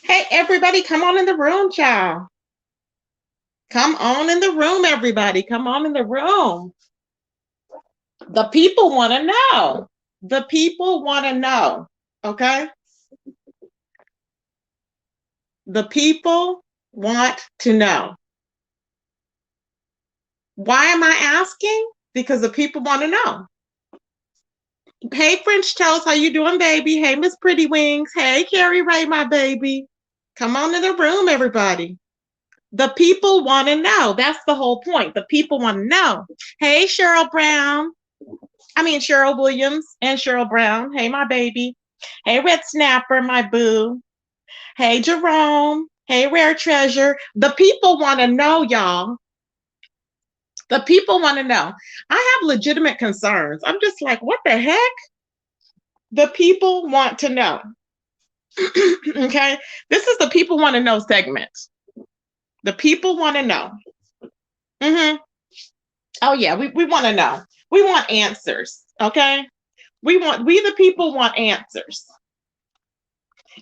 Hey, everybody, come on in the room, child. Come on in the room, everybody. Come on in the room. The people want to know. The people want to know. Okay? The people want to know. Why am I asking? Because the people want to know. Hey, French Toast, how you doing, baby? Hey, Miss Pretty Wings. Hey, Carrie Ray, my baby. Come on in the room, everybody. The people want to know. That's the whole point. The people want to know. Hey, Cheryl Brown. Cheryl Williams and Cheryl Brown. Hey, my baby. Hey, Red Snapper, my boo. Hey, Jerome. Hey, Rare Treasure. The people want to know, y'all. The people want to know. I have legitimate concerns. I'm just like, what the heck? The people want to know. Okay. This is the people want to know segment. The people want to know. Mm-hmm. Oh, yeah. We want to know. We want answers. Okay. We the people want answers.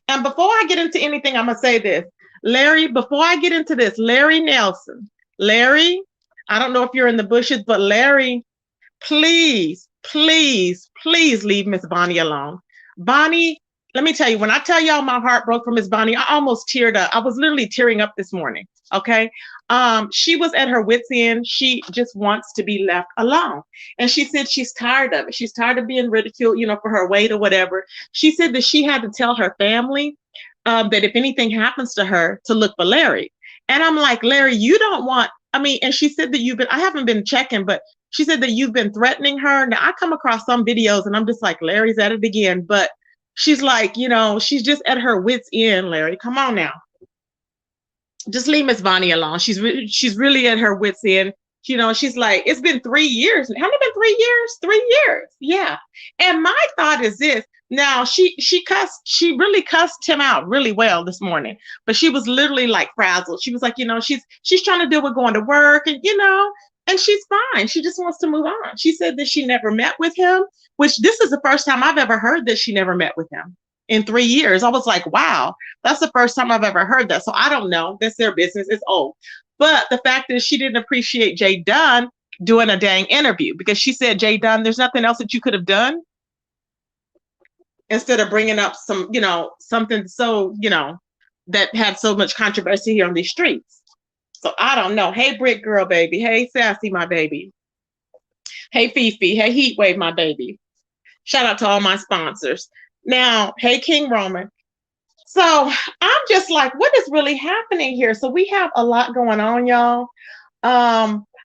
And before I get into anything, I'm going to say this. Larry, before I get into this, Larry Nelson, Larry, I don't know if you're in the bushes, but Larry, please, please, please leave Miss Bonnie alone. Bonnie, let me tell you, when I tell y'all my heart broke for Miss Bonnie, I almost teared up. I was literally tearing up this morning. Okay. She was at her wit's end. She just wants to be left alone. And she said she's tired of it. She's tired of being ridiculed, for her weight or whatever. She said that she had to tell her family that if anything happens to her, to look for Larry. And I'm like, Larry, you don't want, and she said that I haven't been checking, but she said that you've been threatening her. Now I come across some videos and I'm just like, Larry's at it again. But she's like, she's just at her wit's end, Larry. Come on now. Just leave Miss Bonnie alone. She's really at her wit's end. She's like, it's been 3 years. Haven't it been 3 years? 3 years. Yeah. And my thought is this. Now she really cussed him out really well this morning, but she was literally like frazzled. She was like, she's trying to deal with going to work and she's fine. She just wants to move on. She said that she never met with him, which this is the first time I've ever heard that she never met with him in 3 years. I was like, wow, that's the first time I've ever heard that. So I don't know. That's their business. It's old. But the fact is she didn't appreciate Jay Dunn doing a dang interview because she said, Jay Dunn, there's nothing else that you could have done instead of bringing up something so, that had so much controversy here on these streets. So I don't know. Hey, Brick Girl, baby. Hey, Sassy, my baby. Hey, Fifi. Hey, Heatwave, my baby. Shout out to all my sponsors. Now, hey, King Roman. So I'm just like, what is really happening here? So we have a lot going on, y'all.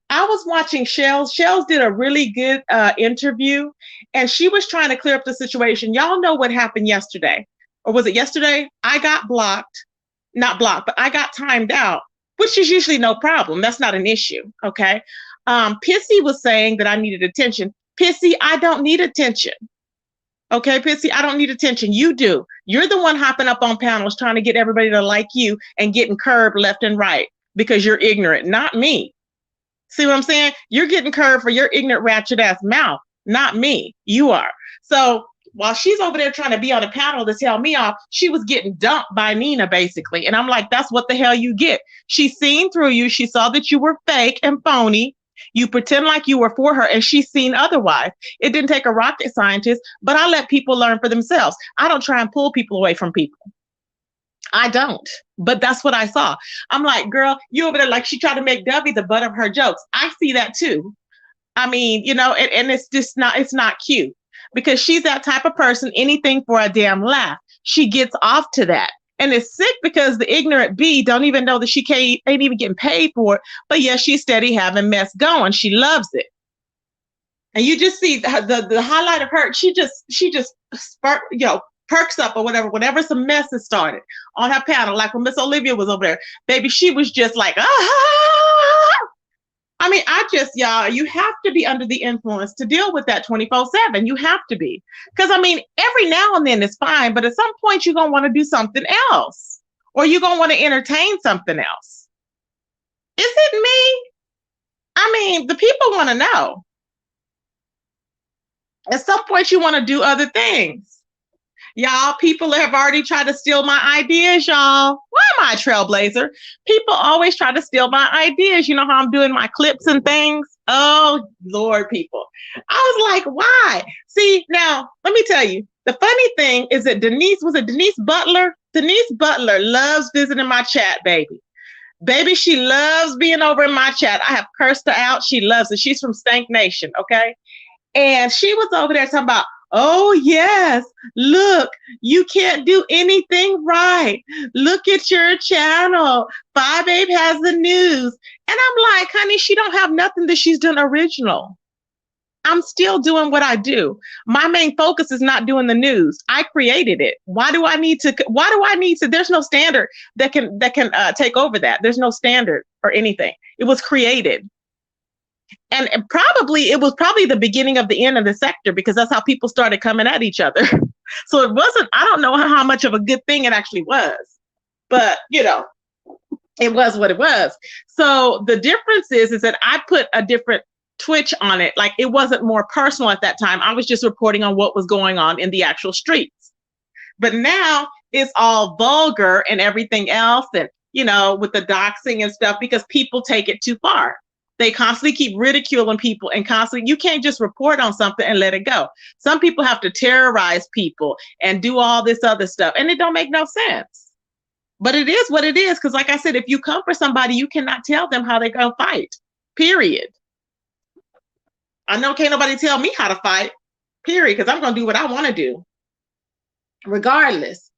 I was watching Shells. Shells did a really good interview, and she was trying to clear up the situation. Y'all know what happened yesterday. Or was it yesterday? I got blocked. Not blocked, but I got timed out, which is usually no problem. That's not an issue, okay? Pissy was saying that I needed attention. Pissy, I don't need attention. Okay, Pissy, I don't need attention. You do. You're the one hopping up on panels trying to get everybody to like you and getting curbed left and right because you're ignorant, not me. See what I'm saying? You're getting curved for your ignorant ratchet ass mouth, not me. You are. So while she's over there trying to be on a panel to tell me off, she was getting dumped by Nina basically. And I'm like, that's what the hell you get. She seen through you. She saw that you were fake and phony. You pretend like you were for her and she's seen otherwise. It didn't take a rocket scientist, but I let people learn for themselves. I don't try and pull people away from people. I don't, but that's what I saw. I'm like, girl, you over there like she tried to make Debbie the butt of her jokes. I see that too. And it's just it's not cute because she's that type of person, anything for a damn laugh. She gets off to that. And it's sick because the ignorant bee don't even know that she ain't even getting paid for it. But yes, she's steady having mess going. She loves it. And you just see the highlight of her. She just perks up or whenever some mess is started on her panel, like when Miss Olivia was over there, baby, she was just like, ah. Y'all, you have to be under the influence to deal with that 24/7. You have to be. Because, every now and then it's fine, but at some point you're going to want to do something else or you're going to want to entertain something else. Is it me? The people want to know. At some point you want to do other things. Y'all, people have already tried to steal my ideas, y'all. Why am I a trailblazer? People always try to steal my ideas. You know how I'm doing my clips and things? Oh, Lord, people. I was like, why? See, now, let me tell you. The funny thing is that was it Denise Butler? Denise Butler loves visiting my chat, baby. Baby, she loves being over in my chat. I have cursed her out. She loves it. She's from Stank Nation, okay? And she was over there talking about, oh, yes, look, you can't do anything right. Look at your channel. Five Babe has the news. And I'm like, honey, she don't have nothing that she's done original. I'm still doing what I do. My main focus is not doing the news. I created it. Why do I need to? There's no standard that can take over that. There's no standard or anything. It was created. And it was probably the beginning of the end of the sector, because that's how people started coming at each other. So it wasn't, I don't know how much of a good thing it actually was, but it was what it was. So the difference is that I put a different twitch on it. Like, it wasn't more personal at that time. I was just reporting on what was going on in the actual streets. But now it's all vulgar and everything else. And, with the doxing and stuff, because people take it too far. They constantly keep ridiculing people and constantly, you can't just report on something and let it go. Some people have to terrorize people and do all this other stuff. And it don't make no sense. But it is what it is. Because like I said, if you come for somebody, you cannot tell them how they're going to fight. Period. I know can't nobody tell me how to fight. Period. Because I'm going to do what I want to do. Regardless.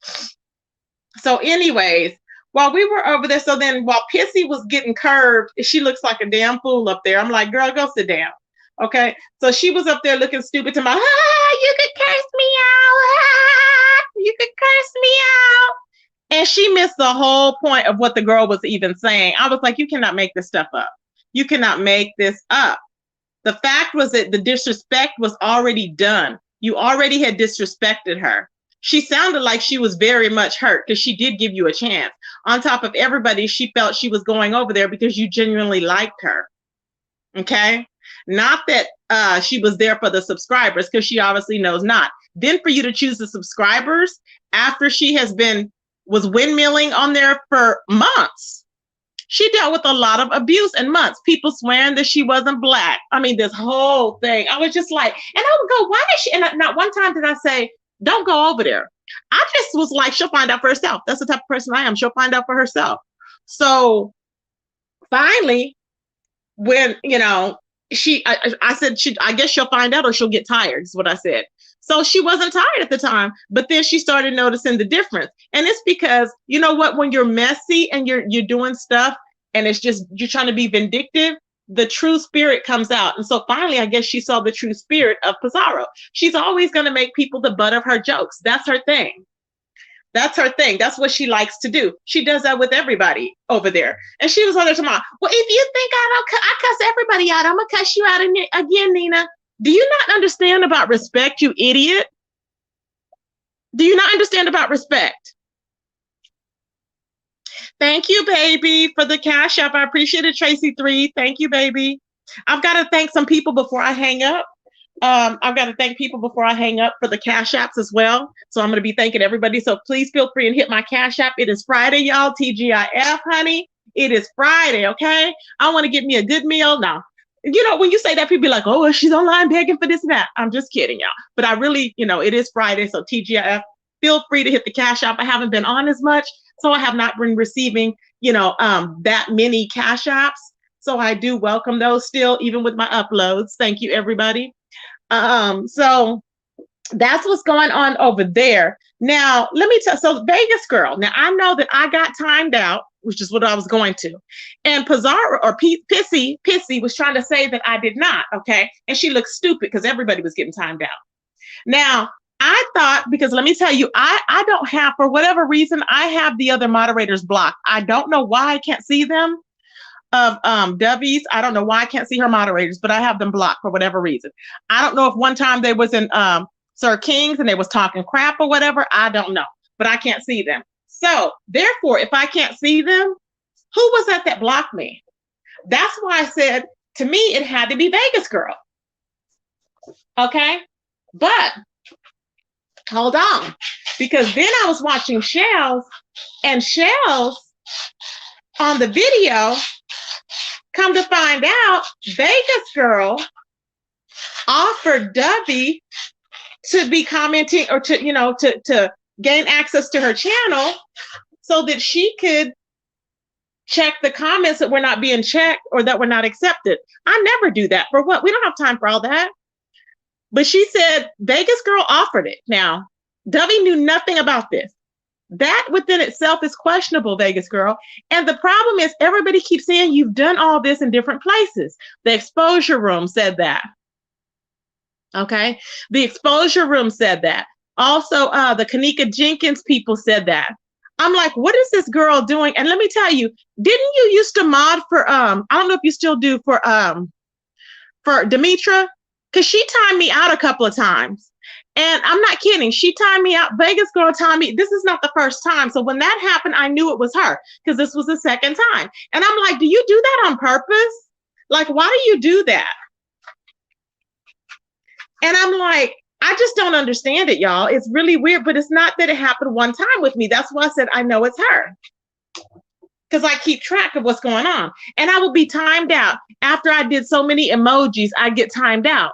So anyways, while we were over there, so then while Pissy was getting curved, she looks like a damn fool up there. I'm like, girl, go sit down. Okay. So she was up there looking stupid to my, you could curse me out. You could curse me out. And she missed the whole point of what the girl was even saying. I was like, you cannot make this stuff up. You cannot make this up. The fact was that the disrespect was already done. You already had disrespected her. She sounded like she was very much hurt because she did give you a chance. On top of everybody, she felt she was going over there because you genuinely liked her. Okay? Not that she was there for the subscribers, because she obviously knows not. Then for you to choose the subscribers after she was windmilling on there for months. She dealt with a lot of abuse in months. People swearing that she wasn't Black. I mean, this whole thing. I was just like, and I would go, why is she? And not one time did I say, don't go over there. I just was like, she'll find out for herself. That's the type of person I am. She'll find out for herself. So finally, when, I said, I guess she'll find out or she'll get tired, is what I said. So she wasn't tired at the time, but then she started noticing the difference. And it's because, you know what, when you're messy and you're doing stuff and it's just, you're trying to be vindictive, the true spirit comes out. And so finally, I guess she saw the true spirit of Pizarro. She's always going to make people the butt of her jokes. That's her thing. That's her thing. That's what she likes to do. She does that with everybody over there. And she was on there tomorrow. Well, if you think I cuss everybody out, I'm going to cuss you out again, Nina. Do you not understand about respect, you idiot? Do you not understand about respect? Thank you, baby, for the Cash App. I appreciate it, Tracy3. Thank you, baby. I've got to thank some people before I hang up. I've got to thank people before I hang up for the Cash Apps as well. So I'm going to be thanking everybody. So please feel free and hit my Cash App. It is Friday, y'all. TGIF, honey. It is Friday, okay? I want to get me a good meal now. When you say that, people be like, oh, she's online begging for this and that. I'm just kidding, y'all. But I really, it is Friday. So TGIF, feel free to hit the Cash App. I haven't been on as much, so I have not been receiving, that many Cash Apps. So I do welcome those still, even with my uploads. Thank you, everybody. So that's what's going on over there. Now, let me tell, so Vegas girl, now I know that I got timed out, which is what I was going to. And Pizarro or Pissy was trying to say that I did not, okay? And she looked stupid because everybody was getting timed out. Now, I thought, because let me tell you, I don't have, for whatever reason, I have the other moderators blocked. I don't know why I can't see them. Of W's, I don't know why I can't see her moderators, but I have them blocked for whatever reason. I don't know if one time they was in Sir King's and they was talking crap or whatever. I don't know, but I can't see them. So therefore, if I can't see them, who was that blocked me? That's why I said, to me, it had to be Vegas girl. Okay, but hold on. Because then I was watching Shells, and Shells on the video, come to find out, Vegas Girl offered Dovey to be commenting, or to, to gain access to her channel so that she could check the comments that were not being checked or that were not accepted. I never do that. For what? We don't have time for all that. But she said Vegas Girl offered it. Now, Dovey knew nothing about this. That within itself is questionable, Vegas Girl. And the problem is everybody keeps saying you've done all this in different places. The exposure room said that. Okay. The exposure room said that. Also, the Kanika Jenkins people said that. I'm like, what is this girl doing? And let me tell you, didn't you used to mod for I don't know if you still do, for Demetra? Because she timed me out a couple of times. And I'm not kidding. She timed me out. Vegas Girl timed me. This is not the first time. So when that happened, I knew it was her, because this was the second time. And I'm like, do you do that on purpose? Like, why do you do that? And I'm like, I just don't understand it, y'all. It's really weird, but it's not that it happened one time with me. That's why I said I know it's her, because I keep track of what's going on. And I will be timed out. After I did so many emojis, I get timed out.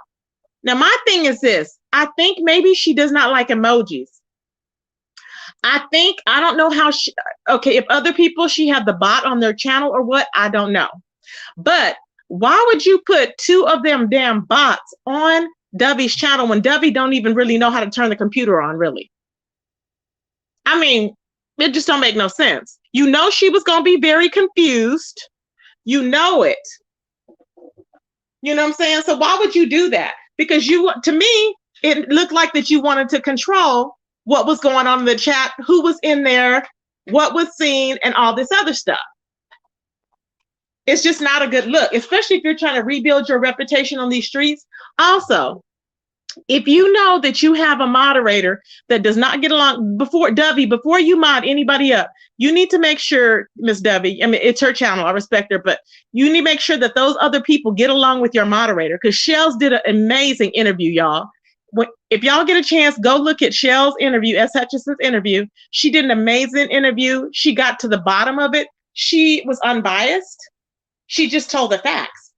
Now, my thing is this. I think maybe she does not like emojis. I don't know how okay, if other people, she had the bot on their channel or what, I don't know. But why would you put two of them damn bots on Dovey's channel when Dovey don't even really know how to turn the computer on, really? I mean, it just don't make no sense. You know she was going to be very confused. You know it. You know what I'm saying? So why would you do that? Because to me, it looked like that you wanted to control what was going on in the chat, who was in there, what was seen, and all this other stuff. It's just not a good look, especially if you're trying to rebuild your reputation on these streets. Also, if you know that you have a moderator that does not get along, before you mod anybody up, you need to make sure, Miss Dovey, I mean, it's her channel, I respect her, but you need to make sure that those other people get along with your moderator, because Shells did an amazing interview, y'all. If y'all get a chance, go look at Shell's interview, S. Hutchinson's interview. She did an amazing interview. She got to the bottom of it. She was unbiased. She just told the facts.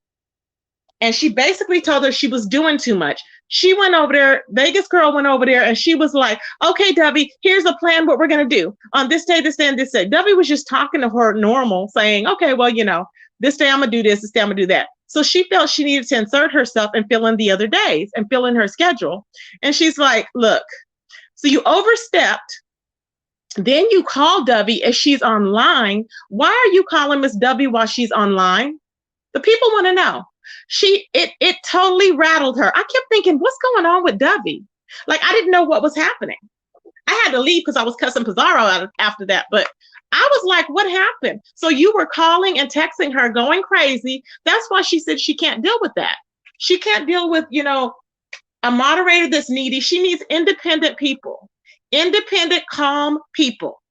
And she basically told her she was doing too much. She went over there, Vegas Girl went over there, and she was like, okay, Dovey, here's a plan, what we're going to do on this day, this day, and this day. Dovey was just talking to her normal, saying, okay, well, this day I'm going to do this day I'm going to do that. So she felt she needed to insert herself and fill in the other days and fill in her schedule. And she's like, look, so you overstepped. Then you call Dovey as she's online. Why are you calling Miss Dovey while she's online? The people want to know. It totally rattled her. I kept thinking, what's going on with Dovey? Like, I didn't know what was happening. I had to leave because I was cussing Pizarro out after that. But I was like, what happened? So you were calling and texting her, going crazy. That's why she said she can't deal with that. She can't deal with, a moderator that's needy. She needs independent people, independent, calm people.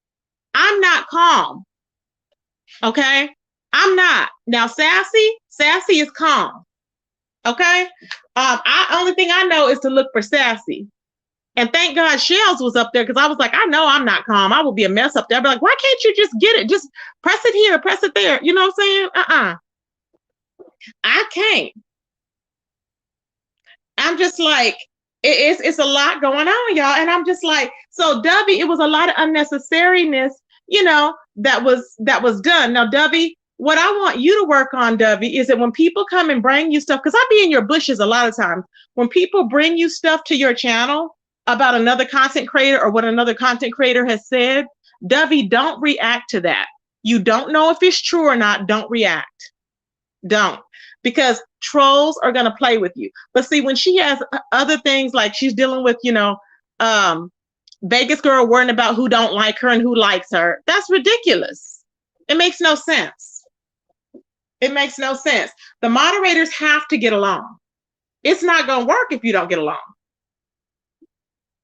I'm not calm. Okay. I'm not. Now, Sassy is calm. Okay. Only thing I know is to look for Sassy. And thank God Shells was up there, because I was like, I know I'm not calm. I will be a mess up there. I'd be like, why can't you just get it? Just press it here, press it there. You know what I'm saying? I can't. I'm just like, it's a lot going on, y'all. And I'm just like, so Dovey, it was a lot of unnecessariness, that was done. Now, Dovey, what I want you to work on, Dovey, is that when people come and bring you stuff, because I be in your bushes a lot of times, when people bring you stuff to your channel about another content creator or what another content creator has said, Dovey, don't react to that. You don't know if it's true or not. Don't react. Don't. Because trolls are going to play with you. But see, when she has other things, like she's dealing with, Vegas Girl worrying about who don't like her and who likes her, that's ridiculous. It makes no sense. It makes no sense. The moderators have to get along. It's not going to work if you don't get along.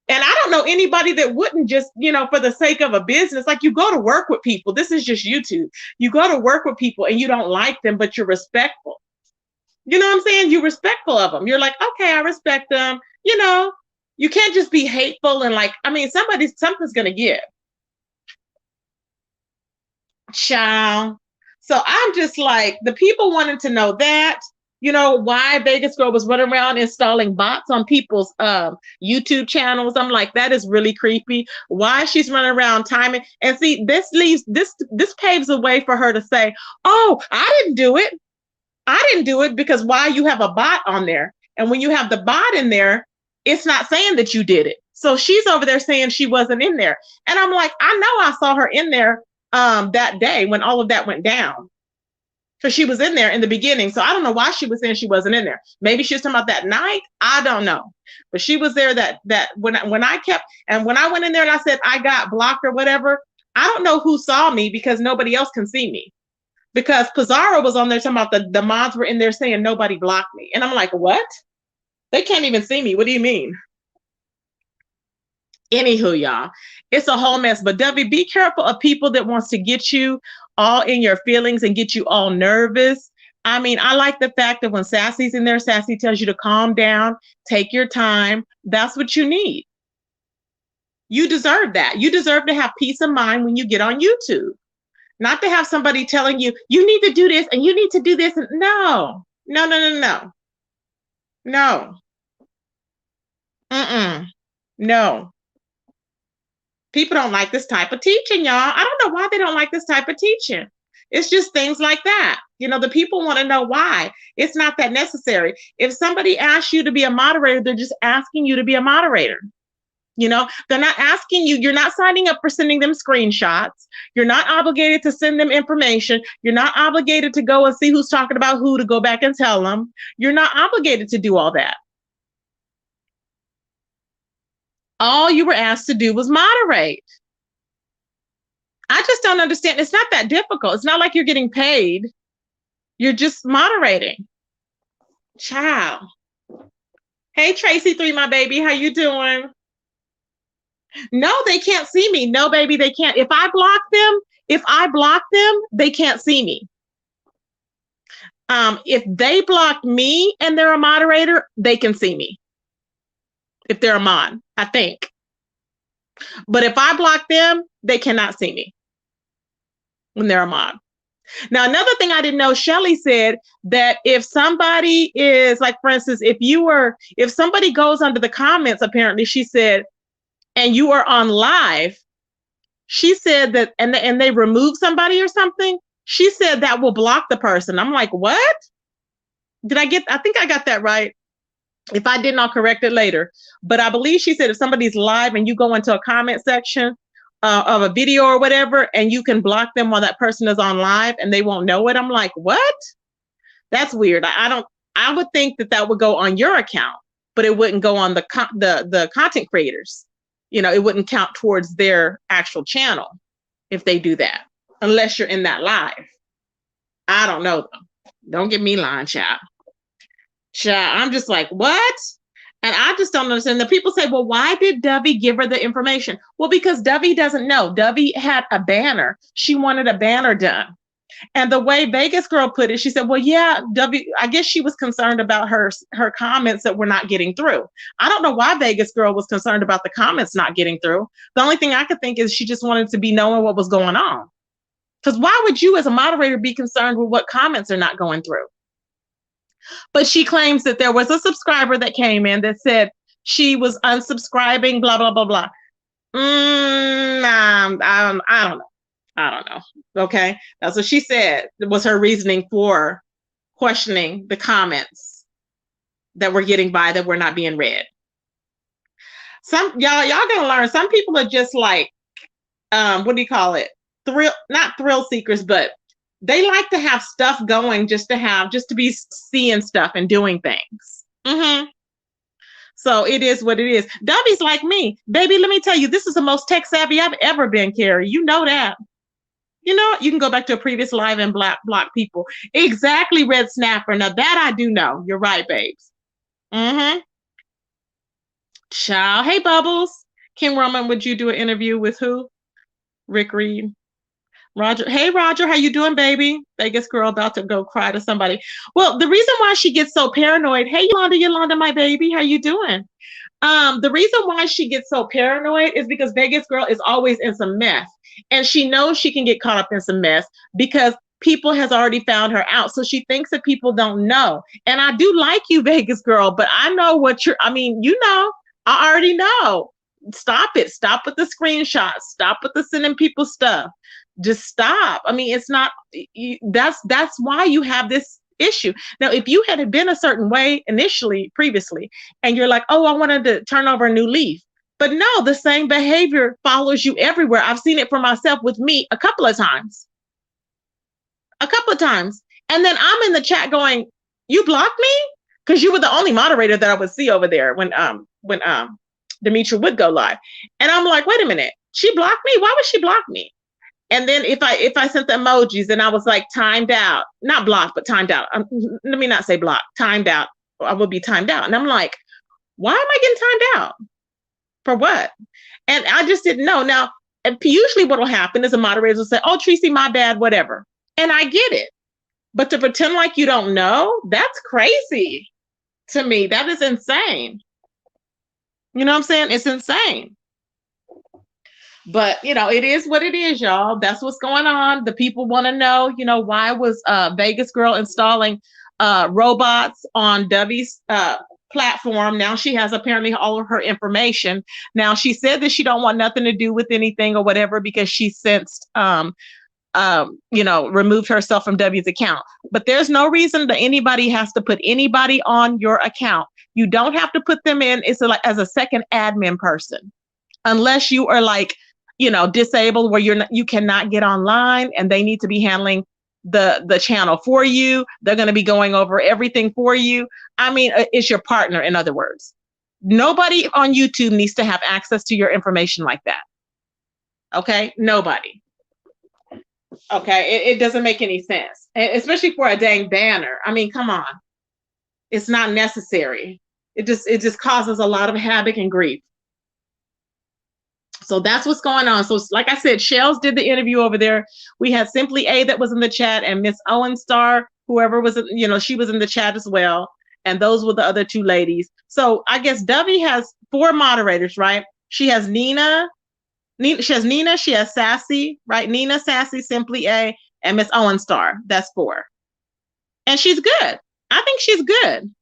And I don't know anybody that wouldn't just, for the sake of a business, like, you go to work with people. This is just YouTube. You go to work with people and you don't like them, but you're respectful. You know what I'm saying? You're respectful of them. You're like, okay, I respect them. You You can't just be hateful and like, I mean, something's gonna give. Child. So I'm just like, the people wanted to know that, why Vegas Girl was running around installing bots on people's YouTube channels. I'm like, that is really creepy. Why she's running around timing. And see, this paves the way for her to say, oh, I didn't do it. I didn't do it because why you have a bot on there. And when you have the bot in there, it's not saying that you did it. So she's over there saying she wasn't in there. And I'm like, I know I saw her in there that day when all of that went down. Because she was in there in the beginning. So I don't know why she was saying she wasn't in there. Maybe she was talking about that night. I don't know. But she was there that when I went in there and I said I got blocked or whatever, I don't know who saw me because nobody else can see me. Because Pizarro was on there talking about the mods were in there saying nobody blocked me. And I'm like, what? They can't even see me. What do you mean? Anywho, y'all, it's a whole mess. But Dovey, be careful of people that wants to get you all in your feelings and get you all nervous. I mean, I like the fact that when Sassy's in there, Sassy tells you to calm down, take your time. That's what you need. You deserve that. You deserve to have peace of mind when you get on YouTube. Not to have somebody telling you, you need to do this and you need to do this. No, no, no, no, no. No. Mm-mm. No. People don't like this type of teaching, y'all. I don't know why they don't like this type of teaching. It's just things like that. The people want to know why. It's not that necessary. If somebody asks you to be a moderator, they're just asking you to be a moderator. They're not asking you, you're not signing up for sending them screenshots. You're not obligated to send them information. You're not obligated to go and see who's talking about who to go back and tell them. You're not obligated to do all that. All you were asked to do was moderate. I just don't understand. It's not that difficult. It's not like you're getting paid. You're just moderating. Child. Hey, Tracy3, my baby. How you doing? No, they can't see me. No, baby, they can't. If I block them, they can't see me. If they block me and they're a moderator, they can see me. If they're a mod, I think. But if I block them, they cannot see me when they're a mod. Now, another thing I didn't know, Shelly said that if somebody is like, for instance, if somebody goes under the comments, apparently she said, and you are on live, she said that, and they remove somebody or something, she said that will block the person. I'm like, what? I think I got that right. If I didn't, I'll correct it later. But I believe she said if somebody's live and you go into a comment section of a video or whatever, and you can block them while that person is on live and they won't know it. I'm like, what? That's weird. I would think that would go on your account, but it wouldn't go on the content creators. It wouldn't count towards their actual channel if they do that, unless you're in that live. I don't know though. Don't get me lying, child. Child, I'm just like, what? And I just don't understand. The people say, well, why did Dovey give her the information? Well, because Dovey doesn't know. Dovey had a banner. She wanted a banner done. And the way Vegas Girl put it, she said, well, yeah, I guess she was concerned about her comments that were not getting through. I don't know why Vegas Girl was concerned about the comments not getting through. The only thing I could think is she just wanted to be knowing what was going on. Because why would you as a moderator be concerned with what comments are not going through? But she claims that there was a subscriber that came in that said she was unsubscribing, blah, blah, blah, blah. I don't know. I don't know. Okay. That's what she said. It was her reasoning for questioning the comments that we're getting by that were not being read. Y'all gonna learn. Some people are just like, what do you call it? Not thrill seekers, but they like to have stuff going just to be seeing stuff and doing things. Mm-hmm. So it is what it is. Dovey's like me. Baby, let me tell you, this is the most tech savvy I've ever been, Carrie. You know that. You can go back to a previous live and block people. Exactly, Red Snapper. Now that I do know. You're right, babes. Mm-hmm. Ciao. Hey, Bubbles. King Roman, would you do an interview with who? Rick Reed. Roger. Hey, Roger, how you doing, baby? Vegas girl about to go cry to somebody. Well, the reason why she gets so paranoid. Hey, Yolanda, my baby, how you doing? The reason why she gets so paranoid is because Vegas girl is always in some mess, and she knows she can get caught up in some mess because people has already found her out. So she thinks that people don't know. And I do like you, Vegas girl, but I know what you're. I mean, I already know. Stop it. Stop with the screenshots. Stop with the sending people stuff. Just stop. I mean, it's not. That's why you have this issue. Now, if you had been a certain way initially, previously, and you're like, oh, I wanted to turn over a new leaf. But no, the same behavior follows you everywhere. I've seen it for myself with me a couple of times. A couple of times. And then I'm in the chat going, you blocked me? Because you were the only moderator that I would see over there when Demetria would go live. And I'm like, wait a minute, she blocked me? Why would she block me? And then if I sent the emojis and I was like timed out, not blocked, but timed out. Let me not say blocked, timed out. I will be timed out. And I'm like, why am I getting timed out? For what? And I just didn't know. Now, usually what will happen is a moderator will say, oh, Tracy, my bad, whatever. And I get it. But to pretend like you don't know, that's crazy to me. That is insane. You know what I'm saying? It's insane. But, it is what it is, y'all. That's what's going on. The people want to know, why was Vegas girl installing robots on Dubby's platform? Now she has apparently all of her information. Now she said that she don't want nothing to do with anything or whatever because she sensed, removed herself from W's account. But there's no reason that anybody has to put anybody on your account. You don't have to put them in. It's like as a second admin person, unless you are like, disabled where you cannot get online and they need to be handling the channel for you. They're going to be going over everything for you. I mean, it's your partner, in other words. Nobody on YouTube needs to have access to your information like that. Okay? Nobody. Okay? It doesn't make any sense, especially for a dang banner. I mean, come on. It's not necessary. It just causes a lot of havoc and grief. So that's what's going on. So like I said, Shells did the interview over there. We had Simply A that was in the chat, and Miss Owen Star, whoever was, she was in the chat as well. And those were the other two ladies. So I guess Dovey has 4 moderators, right? She has Nina, she has Sassy, right? Nina, Sassy, Simply A, and Miss Owen Star. That's 4. And she's good. I think she's good.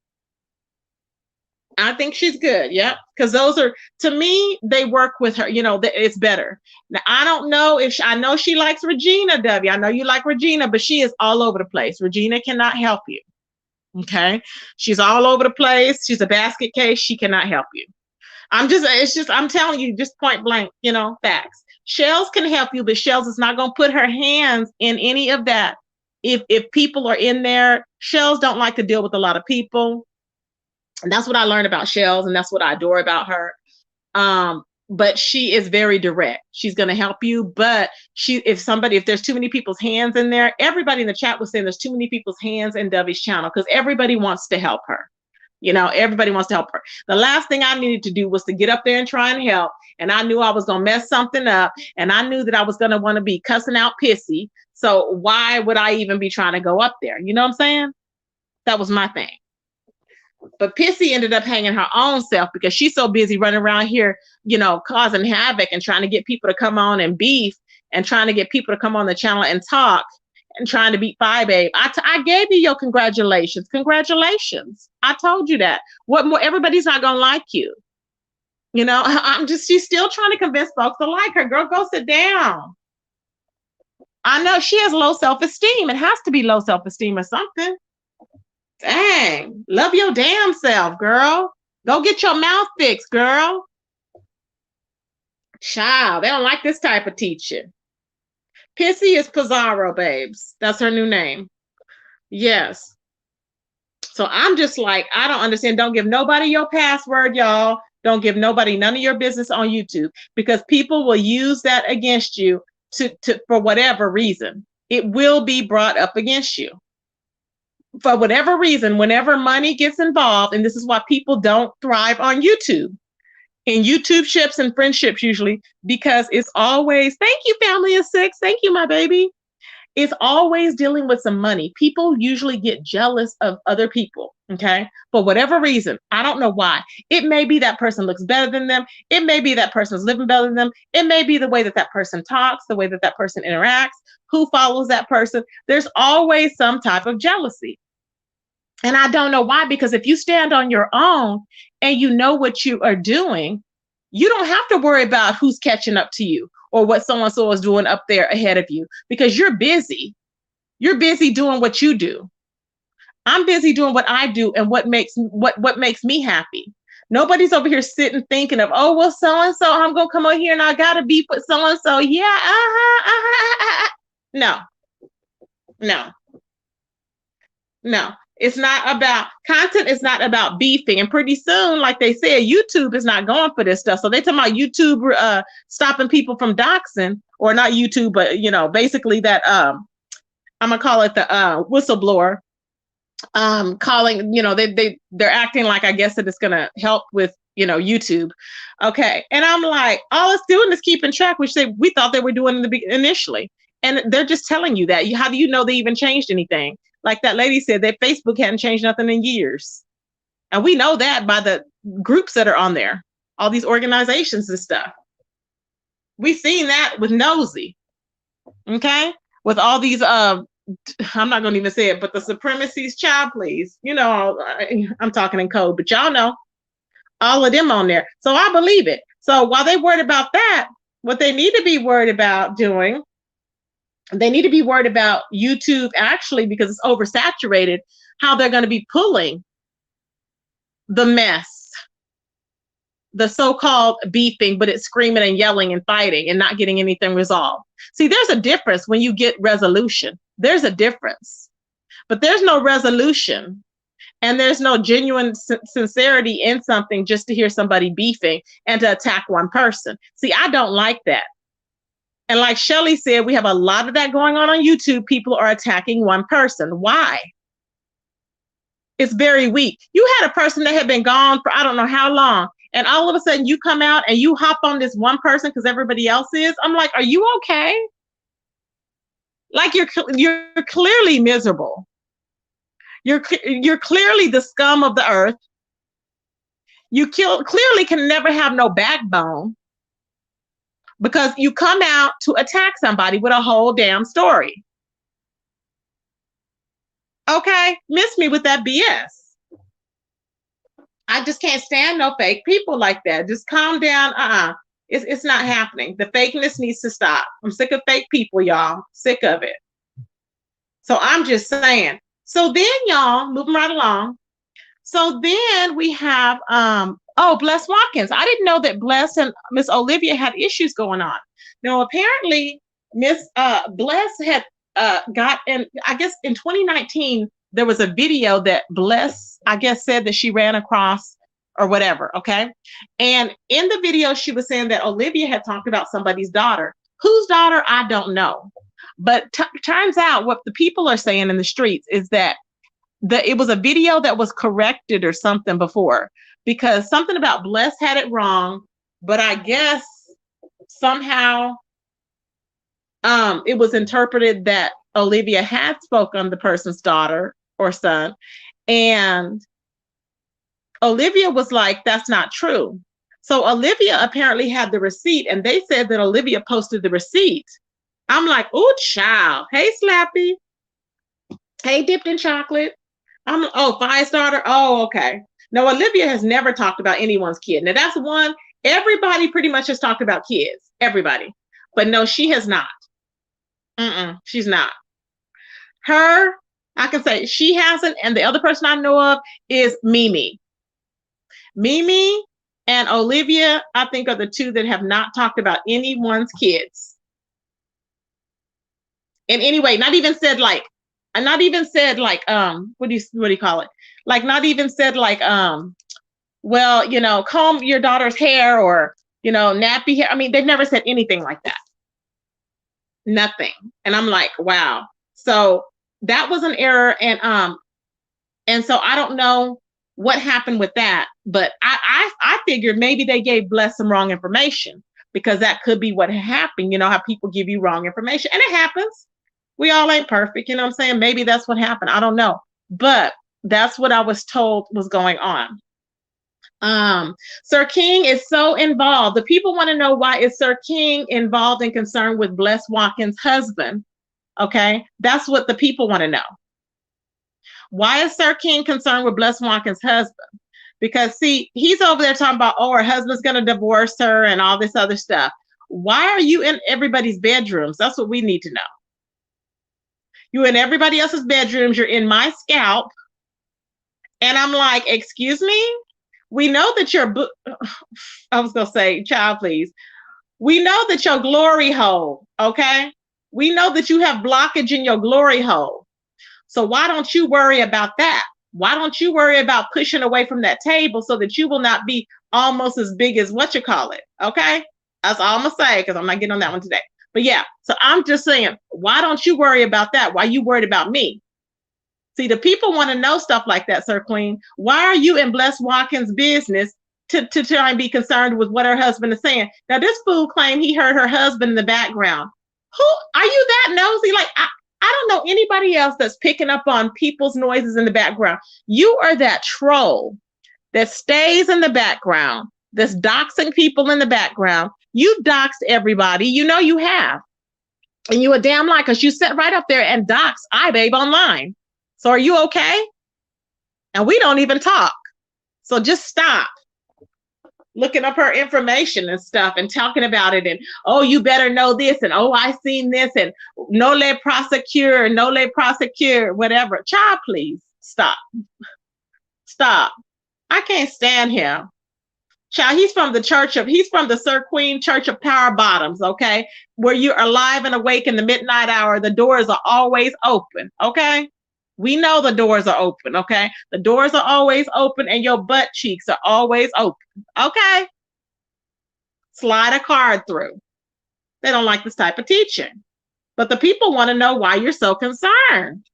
I think she's good. Yep. Because those are, to me, they work with her. It's better. Now, I don't know I know she likes Regina, W. I know you like Regina, but she is all over the place. Regina cannot help you. Okay. She's all over the place. She's a basket case. She cannot help you. I'm telling you, just point blank, facts. Shells can help you, but Shells is not going to put her hands in any of that. If people are in there, Shells don't like to deal with a lot of people. And that's what I learned about Shells, and that's what I adore about her. But she is very direct. She's going to help you. But if there's too many people's hands in there, everybody in the chat was saying there's too many people's hands in Dovey's channel because everybody wants to help her. Everybody wants to help her. The last thing I needed to do was to get up there and try and help. And I knew I was going to mess something up. And I knew that I was going to want to be cussing out Pissy. So why would I even be trying to go up there? You know what I'm saying? That was my thing. But Pissy ended up hanging her own self because she's so busy running around here, causing havoc and trying to get people to come on and beef and trying to get people to come on the channel and talk and trying to beat 5A. I gave you your congratulations. Congratulations. I told you that. What more? Everybody's not going to like you. She's still trying to convince folks to like her. Girl, go sit down. I know she has low self-esteem. It has to be low self-esteem or something. Dang, love your damn self, girl. Go get your mouth fixed, girl. Child, they don't like this type of teaching. Pissy is Pizarro, babes. That's her new name. Yes. So I'm just like, I don't understand. Don't give nobody your password, y'all. Don't give nobody none of your business on YouTube because people will use that against you for whatever reason. It will be brought up against you. For whatever reason, whenever money gets involved, and this is why people don't thrive on YouTube. in YouTube ships and friendships usually, because it's always, thank you, family of six. Thank you, my baby. It's always dealing with some money. People usually get jealous of other people, okay? For whatever reason. I don't know why. It may be that person looks better than them. It may be that person's living better than them. It may be the way that that person talks, the way that that person interacts, who follows that person. There's always some type of jealousy. And I don't know why, because if you stand on your own and you know what you are doing, you don't have to worry about who's catching up to you or what so-and-so is doing up there ahead of you, because you're busy. You're busy doing what you do. I'm busy doing what I do and what makes me happy. Nobody's over here sitting thinking of, oh, well, so-and-so, I'm going to come over here and I got to beef with so-and-so. Yeah. No, no, no. It's not about content. It's not about beefing. And pretty soon, like they said, YouTube is not going for this stuff. So they talking about YouTube stopping people from doxing, or not YouTube, but basically that I'm gonna call it the whistleblower. Calling, they're acting like, I guess, that it's gonna help with YouTube. Okay, and I'm like, all it's doing is keeping track, which we thought they were doing initially, and they're just telling you that. How do you know they even changed anything? Like that lady said, that Facebook hadn't changed nothing in years. And we know that by the groups that are on there, all these organizations and stuff. We've seen that with Nosy, okay? With all these, I'm not going to even say it, but the supremacies, child, please. I'm talking in code, but y'all know all of them on there. So I believe it. So while they worried about that, what they need to be worried about doing, they need to be worried about YouTube, actually, because it's oversaturated, how they're going to be pulling the mess, the so-called beefing, but it's screaming and yelling and fighting and not getting anything resolved. See, there's a difference when you get resolution. There's a difference. But there's no resolution, and there's no genuine sincerity in something just to hear somebody beefing and to attack one person. See, I don't like that. And like Shelly said, we have a lot of that going on YouTube. People are attacking one person. Why? It's very weak. You had a person that had been gone for I don't know how long, and all of a sudden you come out and you hop on this one person because everybody else is. I'm like, are you okay? Like you're clearly miserable. You're clearly the scum of the earth. You clearly can never have no backbone, because you come out to attack somebody with a whole damn story. Okay, miss me with that BS. I just can't stand no fake people like that. Just calm down. It's not happening. The fakeness needs to stop. I'm sick of fake people, y'all. Sick of it. So I'm just saying. So then, y'all, moving right along. So then we have Bless Watkins. I didn't know that Bless and Miss Olivia had issues going on. Now, apparently, Miss Bless had I guess in 2019, there was a video that Bless, I guess, said that she ran across or whatever, okay? And in the video, she was saying that Olivia had talked about somebody's daughter. Whose daughter, I don't know. But turns out what the people are saying in the streets is that it was a video that was corrected or something before, because something about Bless had it wrong, but I guess somehow it was interpreted that Olivia had spoken the person's daughter or son, and Olivia was like, that's not true. So Olivia apparently had the receipt, and they said that Olivia posted the receipt. I'm like, oh, child. Hey, Slappy. Hey, Dipped in Chocolate. Fire's daughter. Oh, okay. No, Olivia has never talked about anyone's kid. Now, that's one. Everybody pretty much has talked about kids. Everybody. But no, she has not. She's not. Her, I can say she hasn't. And the other person I know of is Mimi. Mimi and Olivia, I think, are the two that have not talked about anyone's kids. In any way, not even said like, what do you call it? Like, not even said like, well, comb your daughter's hair, or, nappy hair. I mean, they've never said anything like that. Nothing. And I'm like, wow. So that was an error. And so I don't know what happened with that, but I I figured maybe they gave Bless some wrong information, because that could be what happened. You know how people give you wrong information, and it happens. We all ain't perfect. You know what I'm saying? Maybe that's what happened. I don't know. But that's what I was told was going on. Sir King is so involved. The people want to know, why is Sir King involved and concerned with Bless Watkins' husband? Okay, that's what the people want to know. Why is Sir King concerned with Bless Watkins' husband? Because see, he's over there talking about, oh, her husband's gonna divorce her and all this other stuff. Why are you in everybody's bedrooms? That's what we need to know. You in everybody else's bedrooms, you're in my scalp. And I'm like, excuse me? We know that your I was gonna say, child, please. We know that your glory hole, okay? We know that you have blockage in your glory hole. So why don't you worry about that? Why don't you worry about pushing away from that table so that you will not be almost as big as what you call it? Okay? That's all I'm gonna say, because I'm not getting on that one today. But yeah, so I'm just saying, why don't you worry about that? Why are you worried about me? See, the people want to know stuff like that, Sir Queen. Why are you in Bless Watkins' business to try and be concerned with what her husband is saying? Now, this fool claimed he heard her husband in the background. Who are you that nosy? Like, I don't know anybody else that's picking up on people's noises in the background. You are that troll that stays in the background, that's doxing people in the background. You've doxed everybody. You know you have. And you a damn lie, because you sat right up there and doxed iBabe online. So are you okay? And we don't even talk. So just stop looking up her information and stuff and talking about it. And, oh, you better know this. And, oh, I seen this. And no le prosecute, whatever. Child, please stop. Stop. I can't stand him. Child, he's from the Sir Queen Church of Power Bottoms, okay? Where you're alive and awake in the midnight hour. The doors are always open, okay? We know the doors are open, okay? The doors are always open, and your butt cheeks are always open, okay? Slide a card through. They don't like this type of teaching. But the people want to know why you're so concerned.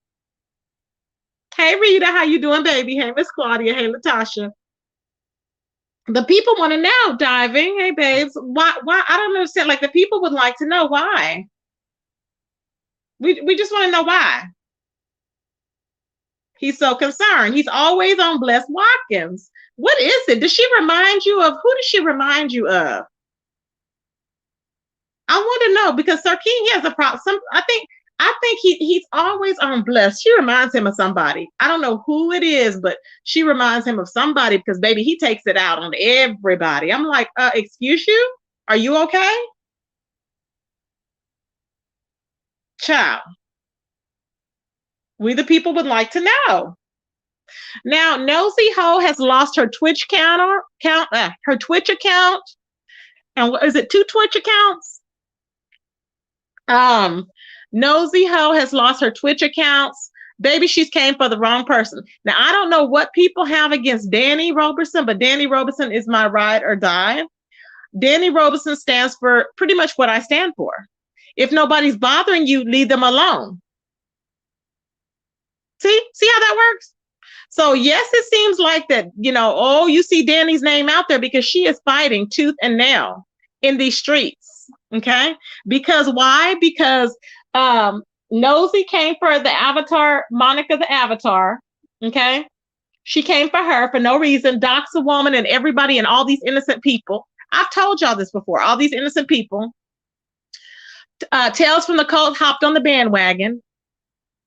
Hey, Rita, how you doing, baby? Hey, Miss Claudia. Hey, Latasha. The people want to know, Diving. Hey, babes. Why? I don't understand. Like, the people would like to know why. We just want to know why. He's so concerned. He's always on Bless Watkins. What is it? Does she remind you of? Who does she remind you of? I want to know, because Sir King has a problem. I think he's always on Bless. She reminds him of somebody. I don't know who it is, but she reminds him of somebody, because baby, he takes it out on everybody. I'm like, excuse you? Are you okay? Child. We the people would like to know. Now, Nosy Ho has lost her Twitch her Twitch account. And what is it, 2 Twitch accounts? Nosy Ho has lost her Twitch accounts. Baby, she's came for the wrong person. Now, I don't know what people have against Danny Roberson, but Danny Roberson is my ride or die. Danny Roberson stands for pretty much what I stand for. If nobody's bothering you, leave them alone. See how that works? So yes, it seems like that, you see Danny's name out there because she is fighting tooth and nail in these streets. Okay. Because why? Because Nosy came for the avatar, Monica the Avatar. Okay. She came for her for no reason, dox a woman and everybody and all these innocent people. I've told y'all this before, all these innocent people. Tales from the Cult hopped on the bandwagon.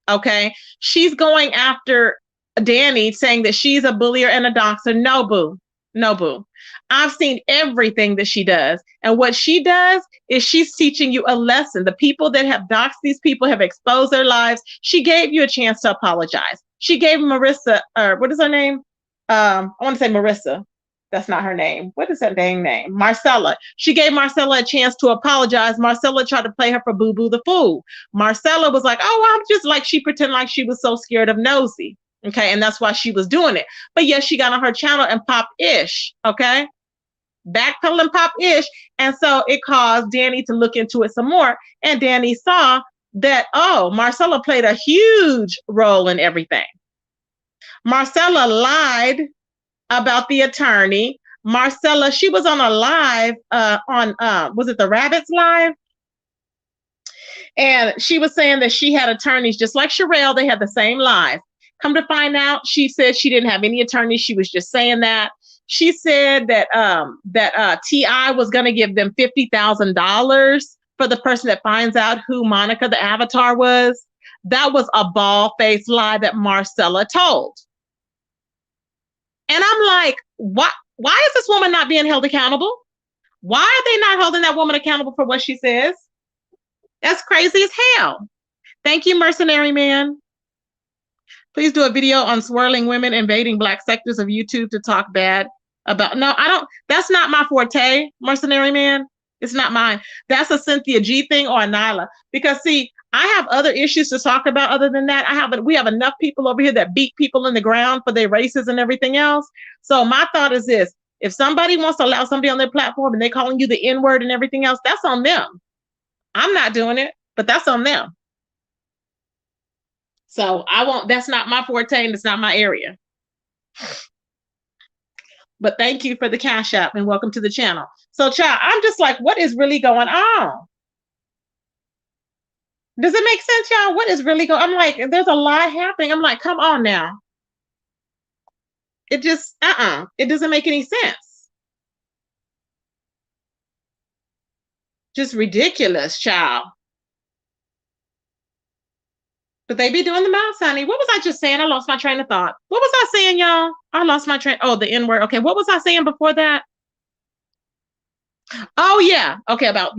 Okay. She's going after Danny, saying that she's a bullier and a doxer. No, boo. No, boo. I've seen everything that she does. And what she does is she's teaching you a lesson. The people that have doxed these people have exposed their lives. She gave you a chance to apologize. She gave Marissa, or what is her name? I want to say Marissa. That's not her name. What is that dang name? Marcella. She gave Marcella a chance to apologize. Marcella tried to play her for Boo Boo the Fool. Marcella was like, oh, I'm just like, she pretended like she was so scared of Nosy. Okay. And that's why she was doing it. But yes, she got on her channel and pop-ish. Okay. Backpedaling pop-ish. And so it caused Danny to look into it some more. And Danny saw that, oh, Marcella played a huge role in everything. Marcella lied about the attorney. Marcella, she was on a live on was it the Rabbits live? And she was saying that she had attorneys just like Sherelle. They had the same live. Come to find out, she said she didn't have any attorneys. She was just saying that. She said that Ti was going to give them $50,000 for the person that finds out who Monica the Avatar was. That was a bald-faced lie that Marcella told. And I'm like, what? Why is this woman not being held accountable? Why are they not holding that woman accountable for what she says? That's crazy as hell. Thank you, Mercenary Man. Please do a video on swirling women invading Black sectors of YouTube to talk bad about. No, I don't. That's not my forte, Mercenary Man. It's not mine. That's a Cynthia G thing or a Nyla. Because see, I have other issues to talk about other than that. We have enough people over here that beat people in the ground for their races and everything else. So my thought is this: if somebody wants to allow somebody on their platform and they're calling you the N-word and everything else, that's on them. I'm not doing it, but that's on them. So I won't, that's not my forte and it's not my area. But thank you for the Cash App and welcome to the channel. So child, I'm just like, what is really going on? Does it make sense, y'all? What is really going on? I'm like, there's a lie happening. I'm like, come on now. It just, it doesn't make any sense. Just ridiculous, child. But they be doing the mouth, honey. What was I just saying? I lost my train of thought. What was I saying, y'all? I lost my train. Oh, the N-word. Okay, what was I saying before that? Oh, yeah. Okay, about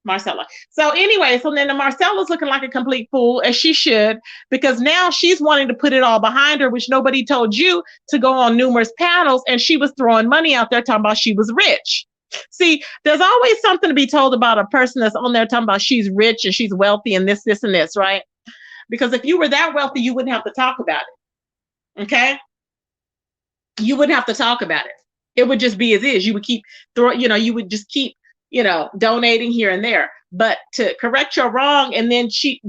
Marcella. So anyway, so then the Marcella's looking like a complete fool, as she should, because now she's wanting to put it all behind her, which nobody told you to go on numerous panels, and she was throwing money out there talking about she was rich. See, there's always something to be told about a person that's on there talking about she's rich and she's wealthy and this, and this, right? Because if you were that wealthy, you wouldn't have to talk about it. Okay? You wouldn't have to talk about it. It would just be as is. You would keep you would just keep, donating here and there. But to correct your wrong, and then she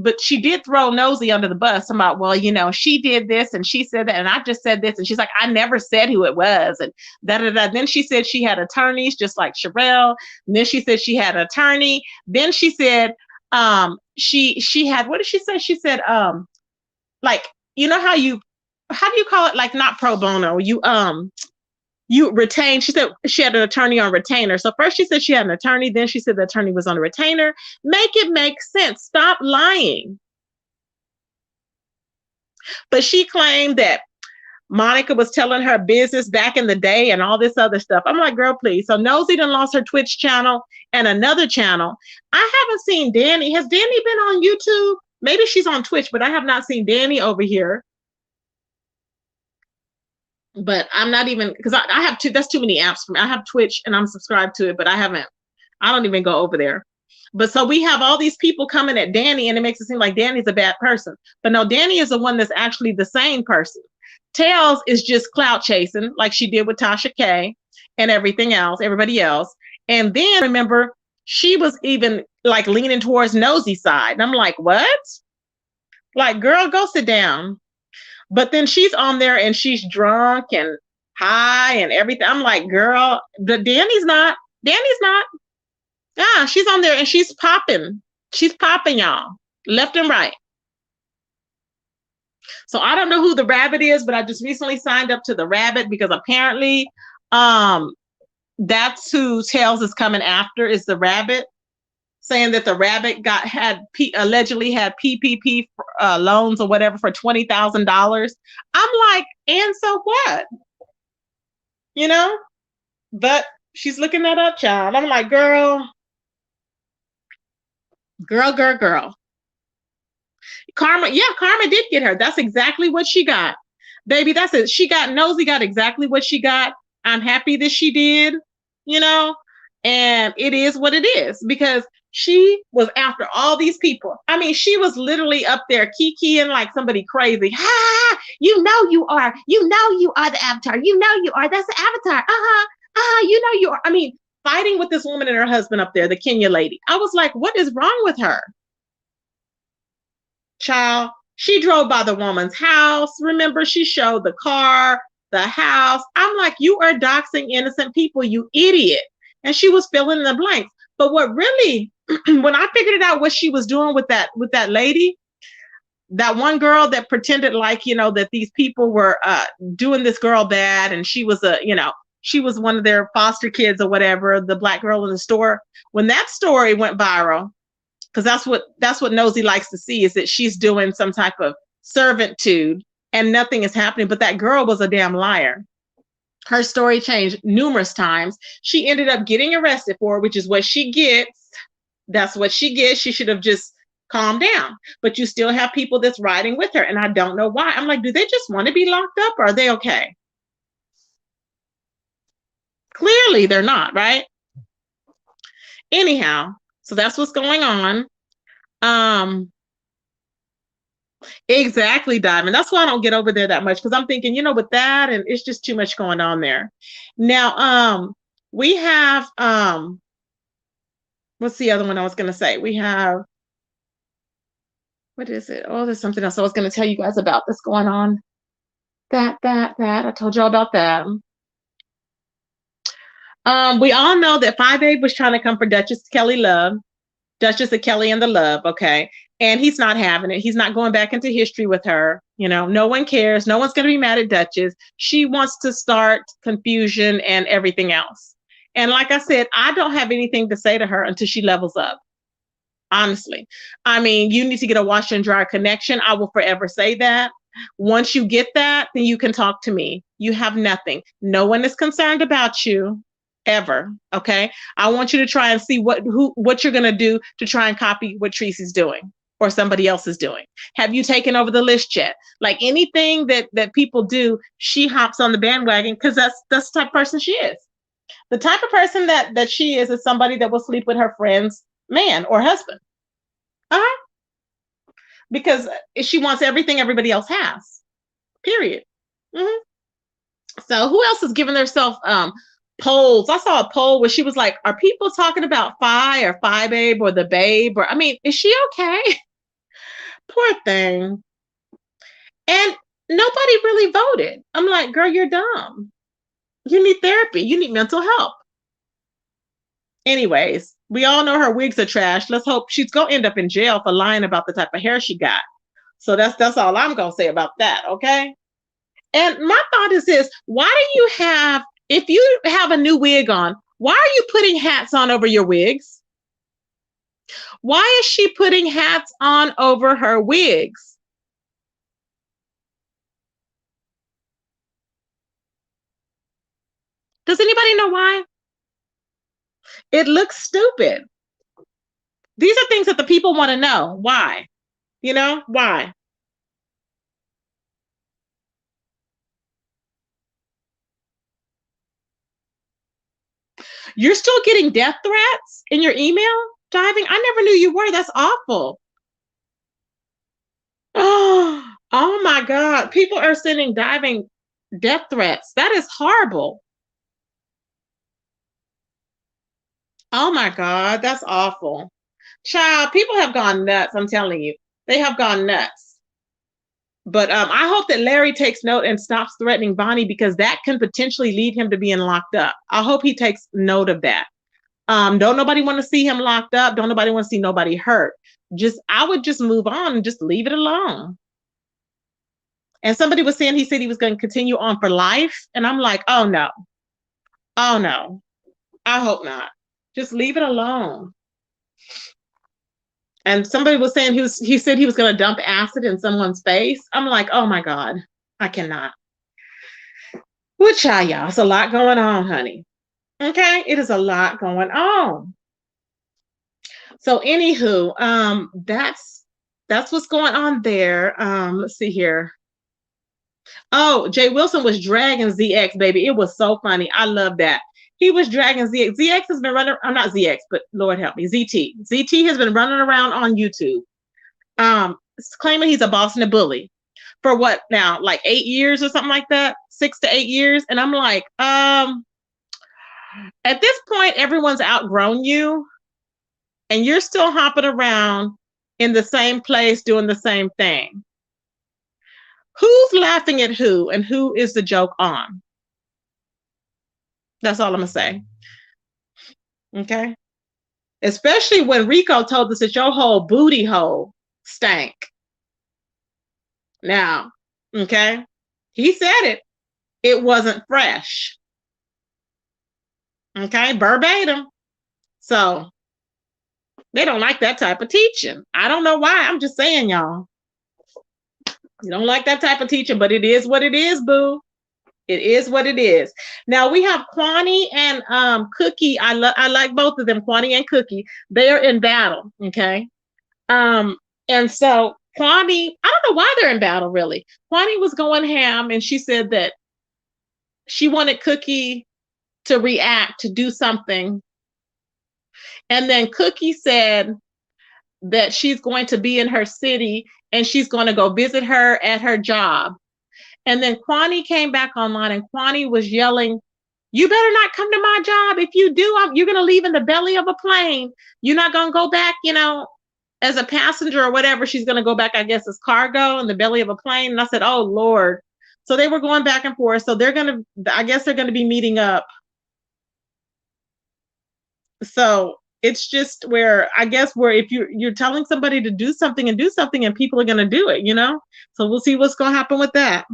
did throw Nosy under the bus about, well, she did this and she said that, and I just said this, and she's like, I never said who it was, and da da da. Then she said she had attorneys, just like Sherelle. And then she said she had an attorney. Then she said she had, what did she say? She said like, how do you call it, like, not pro bono, you retain. She said she had an attorney on retainer. So first she said she had an attorney, then she said the attorney was on a retainer. Make it make sense. Stop lying. But she claimed that Monica was telling her business back in the day and all this other stuff. I'm like, girl, please. So Nosy done lost her Twitch channel and another channel. I haven't seen Danny. Has Danny been on YouTube? Maybe she's on Twitch, but I have not seen Danny over here. But I'm not even, because I have that's too many apps for me. I have Twitch and I'm subscribed to it, but I don't even go over there. But so we have all these people coming at Danny, and it makes it seem like Danny's a bad person. But no, Danny is the one that's actually the sane person. Tails is just clout chasing, like she did with Tasha K and everything else, everybody else. And then remember, she was even like leaning towards Nosy side. And I'm like, what? Like, girl, go sit down. But then she's on there and she's drunk and high and everything. I'm like, girl, but Danny's not. Yeah, she's on there and she's popping. She's popping, y'all, left and right. So I don't know who the rabbit is, but I just recently signed up to the rabbit because apparently that's who Tails is coming after, is the rabbit, saying that the rabbit allegedly had PPP loans or whatever for $20,000. I'm like, and so what? But she's looking that up, child. I'm like, girl. Karma did get her. That's exactly what she got. Baby, that's it. Nosy got exactly what she got. I'm happy that she did, and it is what it is, because she was after all these people. I mean, she was literally up there kikiing like somebody crazy. Ha! You are the Avatar. You are. That's the Avatar. You are. I mean, fighting with this woman and her husband up there, the Kenya lady. I was like, what is wrong with her? Child, she drove by the woman's house. Remember, she showed the car. the house. I'm like, you are doxing innocent people, you idiot. And she was filling in the blanks. But what really, when I figured it out, what she was doing with that lady, that one girl that pretended like, that these people were doing this girl bad, and she was she was one of their foster kids or whatever, the black girl in the store. When that story went viral, because that's what Nosy likes to see, is that she's doing some type of servitude and nothing is happening. But that girl was a damn liar. Her story changed numerous times. She ended up getting arrested for it, which is what she gets. That's what she gets. She should have just calmed down. But you still have people that's riding with her, and I don't know why. I'm like, do they just want to be locked up, or are they okay? Clearly they're not, right? Anyhow, so that's what's going on. Exactly, Diamond. That's why I don't get over there that much, because I'm thinking, with that, and it's just too much going on there. Now, we have what's the other one I was gonna say? We have, what is it? Oh, there's something else I was gonna tell you guys about that's going on. That. I told y'all about that. We all know that 5A was trying to come for Duchess Kelly Love. Duchess of Kelly and the Love, okay? And he's not having it. He's not going back into history with her. No one cares. No one's going to be mad at Duchess. She wants to start confusion and everything else. And like I said, I don't have anything to say to her until she levels up. Honestly. I mean, you need to get a washer and dryer connection. I will forever say that. Once you get that, then you can talk to me. You have nothing. No one is concerned about you. Ever. Okay. I want you to try and see what you're going to do to try and copy what Tracy's doing or somebody else is doing. Have you taken over the list yet? Like anything that people do, she hops on the bandwagon, because that's the type of person she is. The type of person that she is somebody that will sleep with her friend's man or husband. Because she wants everything everybody else has. Period. So who else is giving themselves polls? I saw a poll where she was like, are people talking about Phi or Phi Babe or the Babe? Or, I mean, is she okay? Poor thing. And nobody really voted. I'm like, girl, you're dumb. You need therapy. You need mental help. Anyways, we all know her wigs are trash. Let's hope she's going to end up in jail for lying about the type of hair she got. So that's all I'm going to say about that, okay? And my thought is this: why do you have, if you have a new wig on, why are you putting hats on over your wigs? Why is she putting hats on over her wigs? Does anybody know why? It looks stupid. These are things that the people want to know. Why? Why? You're still getting death threats in your email, Diving? I never knew you were. That's awful. Oh my God. People are sending Diving death threats. That is horrible. Oh my God. That's awful. Child, people have gone nuts. I'm telling you, they have gone nuts. But I hope that Larry takes note and stops threatening Bonnie, because that can potentially lead him to being locked up. I hope he takes note of that. Don't nobody want to see him locked up. Don't nobody want to see nobody hurt. I would just move on and just leave it alone. And somebody was saying, he said he was going to continue on for life. And I'm like, oh no. Oh no. I hope not. Just leave it alone. And somebody was saying he said he was going to dump acid in someone's face. I'm like, oh my God, I cannot. Which y'all, it's a lot going on, honey. Okay, it is a lot going on. So anywho, that's what's going on there. Let's see here. Oh, Jay Wilson was dragging ZX, baby. It was so funny. I love that. He was dragging ZX. ZX has been running, I'm not ZX, but Lord help me, ZT. ZT has been running around on YouTube, claiming he's a boss and a bully for what now, like 8 years or something like that, 6 to 8 years. And I'm like, at this point, everyone's outgrown you, and you're still hopping around in the same place doing the same thing. Who's laughing at who and who is the joke on? That's all I'm going to say. Okay. Especially when Rico told us that your whole booty hole stank. Now, okay. He said it. It wasn't fresh. Okay. Verbatim. So they don't like that type of teaching. I don't know why. I'm just saying, y'all. You don't like that type of teaching, but it is what it is, boo. It is what it is. Now we have Kwani and Cookie. I like both of them, Kwani and Cookie. They are in battle. Okay. And so Kwani, I don't know why they're in battle, really. Kwani was going ham and she said that she wanted Cookie to react, to do something. And then Cookie said that she's going to be in her city and she's going to go visit her at her job. And then Kwani came back online and Kwani was yelling, "You better not come to my job. If you do, you're going to leave in the belly of a plane. You're not going to go back, as a passenger or whatever." She's going to go back, I guess, as cargo in the belly of a plane. And I said, oh, Lord. So they were going back and forth. So I guess they're going to be meeting up. So it's just where if you're telling somebody to do something and people are going to do it, So we'll see what's going to happen with that.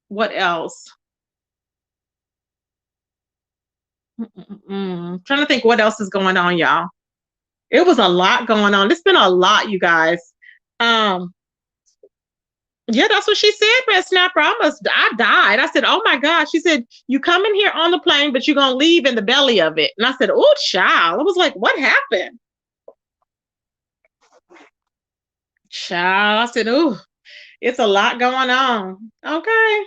What else? Trying to think what else is going on, y'all. It was a lot going on. It's been a lot, you guys. Yeah, that's what she said, Red Snapper. I died. I said, oh my God. She said, you come in here on the plane, but you're going to leave in the belly of it. And I said, oh, child. I was like, what happened? Child. I said, oh, it's a lot going on. Okay.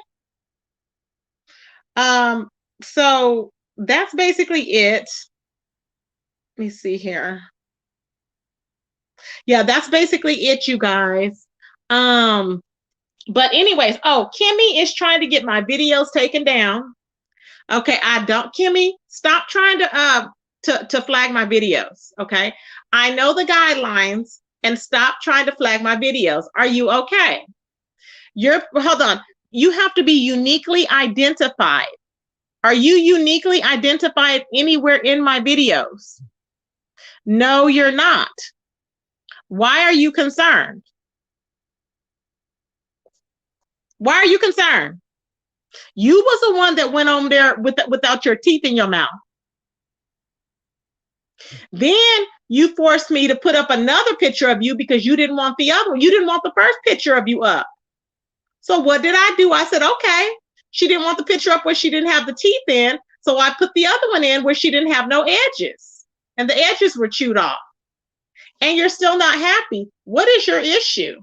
So that's basically it. Let me see here. Yeah, that's basically it, you guys. But anyways, Kimmy is trying to get my videos taken down. Okay, Kimmy, stop trying to flag my videos. Okay, I know the guidelines, and stop trying to flag my videos. Are you okay? Hold on. You have to be uniquely identified. Are you uniquely identified anywhere in my videos? No, you're not. Why are you concerned? Why are you concerned? You was the one that went on there without your teeth in your mouth. Then you forced me to put up another picture of you because you didn't want the other one. You didn't want the first picture of you up. So what did I do? I said, okay. She didn't want the picture up where she didn't have the teeth in. So I put the other one in where she didn't have no edges. And the edges were chewed off. And you're still not happy. What is your issue?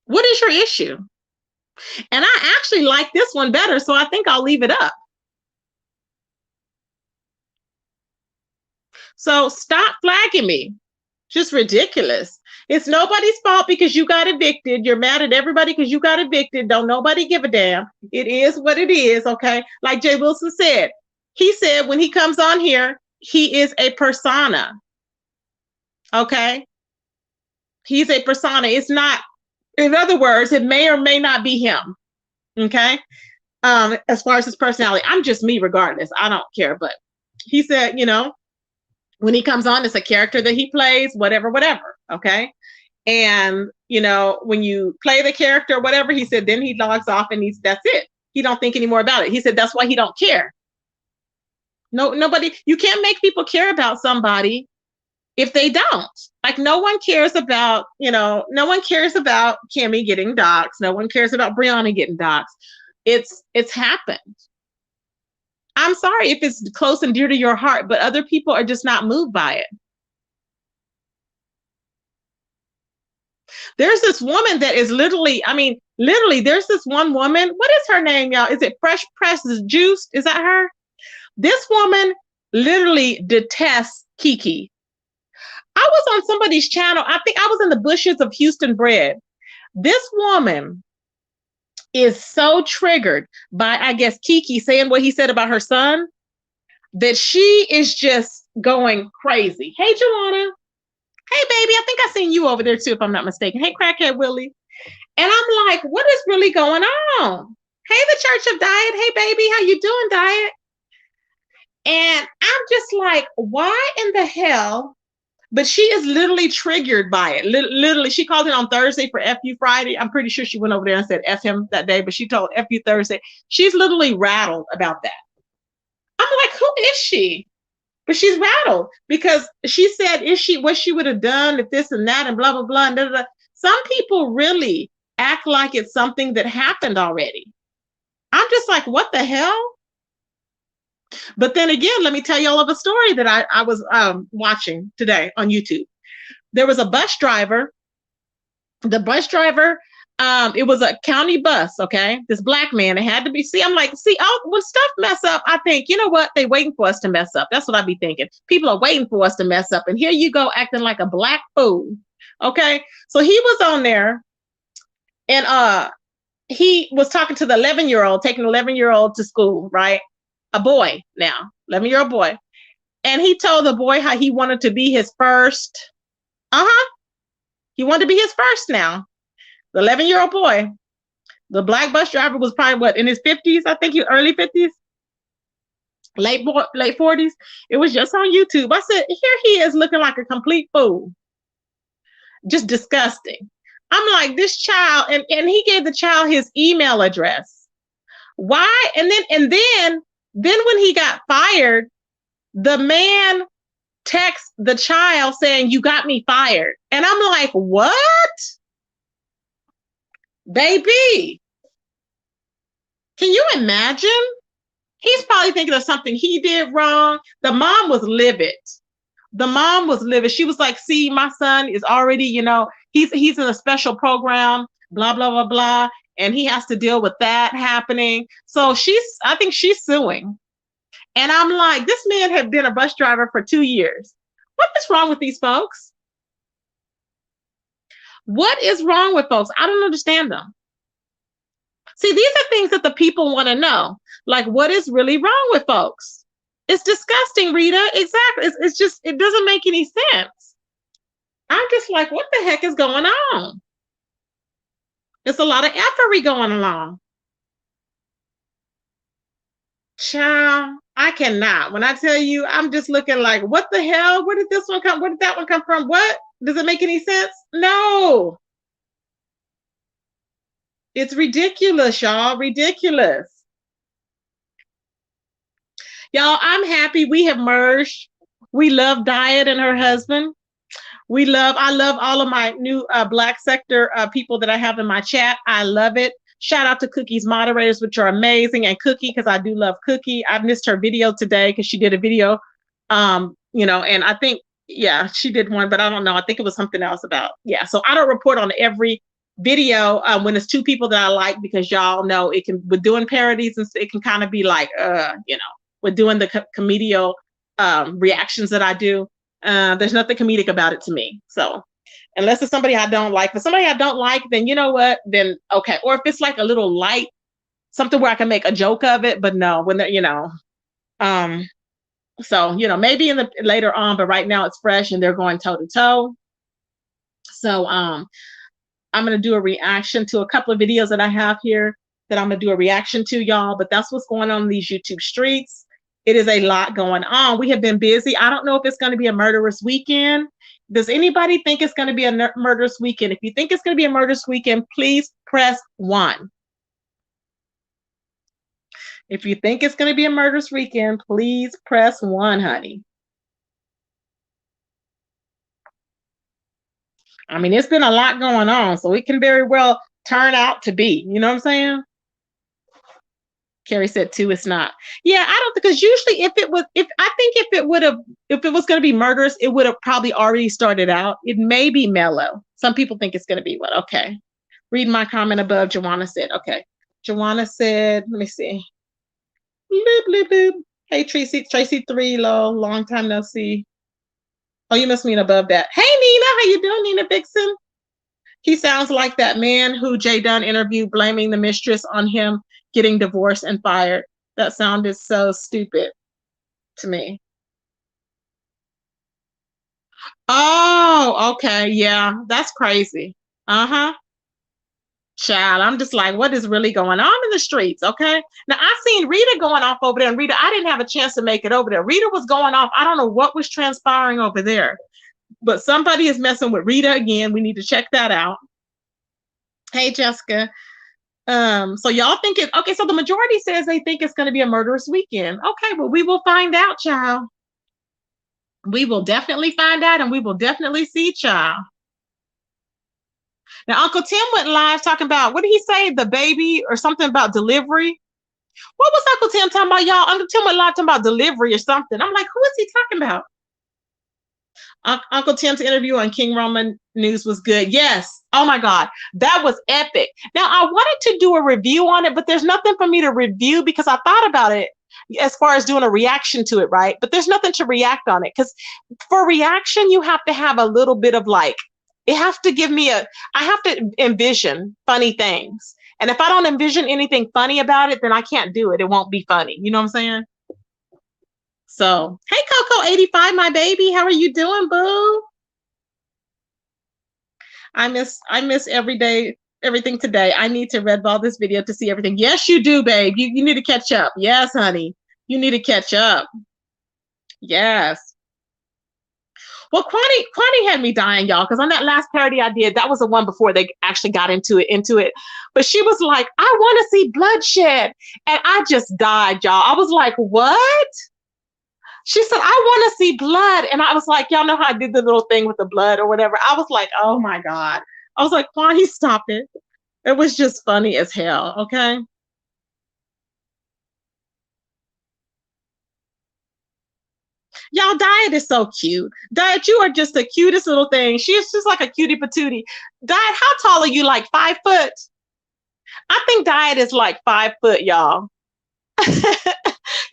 What is your issue? And I actually like this one better, so I think I'll leave it up. So stop flagging me. Just ridiculous. It's nobody's fault because you got evicted. You're mad at everybody because you got evicted. Don't nobody give a damn. It is what it is, okay? Like Jay Wilson said. He said when he comes on here, he is a persona. Okay? He's a persona. It's not, in other words, it may or may not be him. Okay? As far as his personality, I'm just me regardless. I don't care. But he said, when he comes on, it's a character that he plays, whatever. Okay. And, when you play the character, whatever, he said, then he logs off and that's it. He don't think anymore about it. He said, that's why he don't care. No, nobody, you can't make people care about somebody if they don't. Like no one cares about, no one cares about Kimmy getting doxxed. No one cares about Brianna getting doxxed. It's happened. I'm sorry if it's close and dear to your heart, but other people are just not moved by it. There's this woman that is literally, there's this one woman. What is her name, y'all? Is it Fresh Pressed Juice? Is that her? This woman literally detests Kiki. I was on somebody's channel. I think I was in the bushes of Houston Bread. This woman is so triggered by, I guess, Kiki saying what he said about her son that she is just going crazy. Hey, Jelana. baby, I think I seen you over there too, if I'm not mistaken. Hey, crackhead Willie. And I'm like, what is really going on? Hey, the Church of Diet. Hey, baby, how you doing, Diet? And I'm just like, why in the hell? But she is literally triggered by it. Literally, she called it on Thursday for FU Friday. I'm pretty sure she went over there and said F him that day, but she told FU Thursday. She's literally rattled about that. I'm like, who is she? But she's rattled because she said, is she what she would have done if this and that and blah, blah, blah. And blah, blah. Some people really act like it's something that happened already. I'm just like, what the hell? But then again, let me tell you all of a story that I was watching today on YouTube. There was a bus driver. The bus driver, it was a county bus, okay? This black man, it had to be, see, I'm like, see, when stuff mess up, I think, you know what? They waiting for us to mess up. That's what I be thinking. People are waiting for us to mess up. And here you go acting like a black fool, okay? So he was on there and he was talking to the 11-year-old, taking the 11-year-old to school, right? A boy now, 11-year-old boy. And he told the boy how he wanted to be his first. He wanted to be his first now. The 11-year-old boy. The black bus driver was probably what, in his 50s? I think he early 50s, late 40s. It was just on YouTube. I said, here he is looking like a complete fool. Just disgusting. I'm like, this child, and he gave the child his email address. Why? And then when he got fired, the man texts the child saying, you got me fired. And I'm like, what? Baby, can you imagine? He's probably thinking of something he did wrong. The mom was livid. She was like, see, my son is already, he's in a special program, blah, blah, blah, blah. And he has to deal with that happening. So I think she's suing. And I'm like, this man had been a bus driver for 2 years. What is wrong with these folks? What is wrong with folks? I don't understand them. See, these are things that the people want to know. Like, what is really wrong with folks? It's disgusting, Rita. Exactly. It's just, it doesn't make any sense. I'm just like, what the heck is going on? It's a lot of effery going along. Child, I cannot. When I tell you, I'm just looking like, what the hell? Where did this one come? Where did that one come from? What? Does it make any sense? No. It's ridiculous, y'all. Ridiculous. Y'all, I'm happy we have merged. We love Diet and her husband. I love all of my new Black sector people that I have in my chat. I love it. Shout out to Cookie's moderators, which are amazing, and Cookie, because I do love Cookie. I missed her video today because she did a video, and I think, yeah, she did one, but I don't know. I think it was something else about, yeah. So I don't report on every video when it's two people that I like, because y'all know it can, with doing parodies, and it can kind of be like, with doing the comedial reactions that I do. There's nothing comedic about it to me. So unless it's somebody I don't like, but somebody I don't like, then you know what? Then okay. Or if it's like a little light, something where I can make a joke of it, but no, when they're, so maybe in the later on, but right now it's fresh and they're going toe to toe. So I'm gonna do a reaction to a couple of videos that I have here that I'm gonna do a reaction to, y'all. But that's what's going on in these YouTube streets. It is a lot going on. We have been busy. I don't know if it's going to be a murderous weekend. Does anybody think it's going to be a murderous weekend? If you think it's going to be a murderous weekend, please press 1. If you think it's going to be a murderous weekend, please press 1, honey. I mean, it's been a lot going on, so it can very well turn out to be. You know what I'm saying? Carrie said 2, it's not. Yeah, I don't, because usually if it was going to be murderous, it would have probably already started out. It may be mellow. Some people think it's going to be what? Okay. Read my comment above. Joanna said, okay. Joanna said, let me see. Bloop, bloop, bloop. Hey, Tracy 3, long time no see. Oh, you must mean above that. Hey, Nina, how you doing, Nina Vixen? He sounds like that man who Jay Dunn interviewed, blaming the mistress on him getting divorced and fired. That sounded so stupid to me. Oh, okay. Yeah, that's crazy. Uh-huh. Child, I'm just like, what is really going on in the streets? Okay. Now I seen Rita going off over there, and Rita, I didn't have a chance to make it over there. Rita was going off. I don't know what was transpiring over there, but somebody is messing with Rita again. We need to check that out. Hey, Jessica. So y'all think it okay, so the majority says they think it's gonna be a murderous weekend. Okay, well, we will find out, child. We will definitely find out and we will definitely see, child. Now, Uncle Tim went live talking about what did he say? The baby or something about delivery. What was Uncle Tim talking about, y'all? Uncle Tim went live talking about delivery or something. I'm like, who is he talking about? Uncle Tim's interview on King Roman News was good. Yes. Oh my God. That was epic. Now, I wanted to do a review on it, but there's nothing for me to review because I thought about it as far as doing a reaction to it, right? But there's nothing to react on it because for reaction, you have to have a little bit of like, it has to give me I have to envision funny things. And if I don't envision anything funny about it, then I can't do it. It won't be funny. You know what I'm saying? So, hey, Coco85, my baby, how are you doing, boo? I miss every day, everything today. I need to red ball this video to see everything. Yes, you do, babe. You need to catch up. Yes, honey. You need to catch up. Yes. Well, Kwani had me dying, y'all, because on that last parody I did, that was the one before they actually got into it. But she was like, I want to see bloodshed. And I just died, y'all. I was like, what? She said, I want to see blood. And I was like, y'all know how I did the little thing with the blood or whatever. I was like, oh my God. I was like, Kwani, stop it. It was just funny as hell. Okay. Y'all, Diet is so cute. Diet, you are just the cutest little thing. She's just like a cutie patootie. Diet, how tall are you? Like 5 foot? I think Diet is like 5 foot, y'all.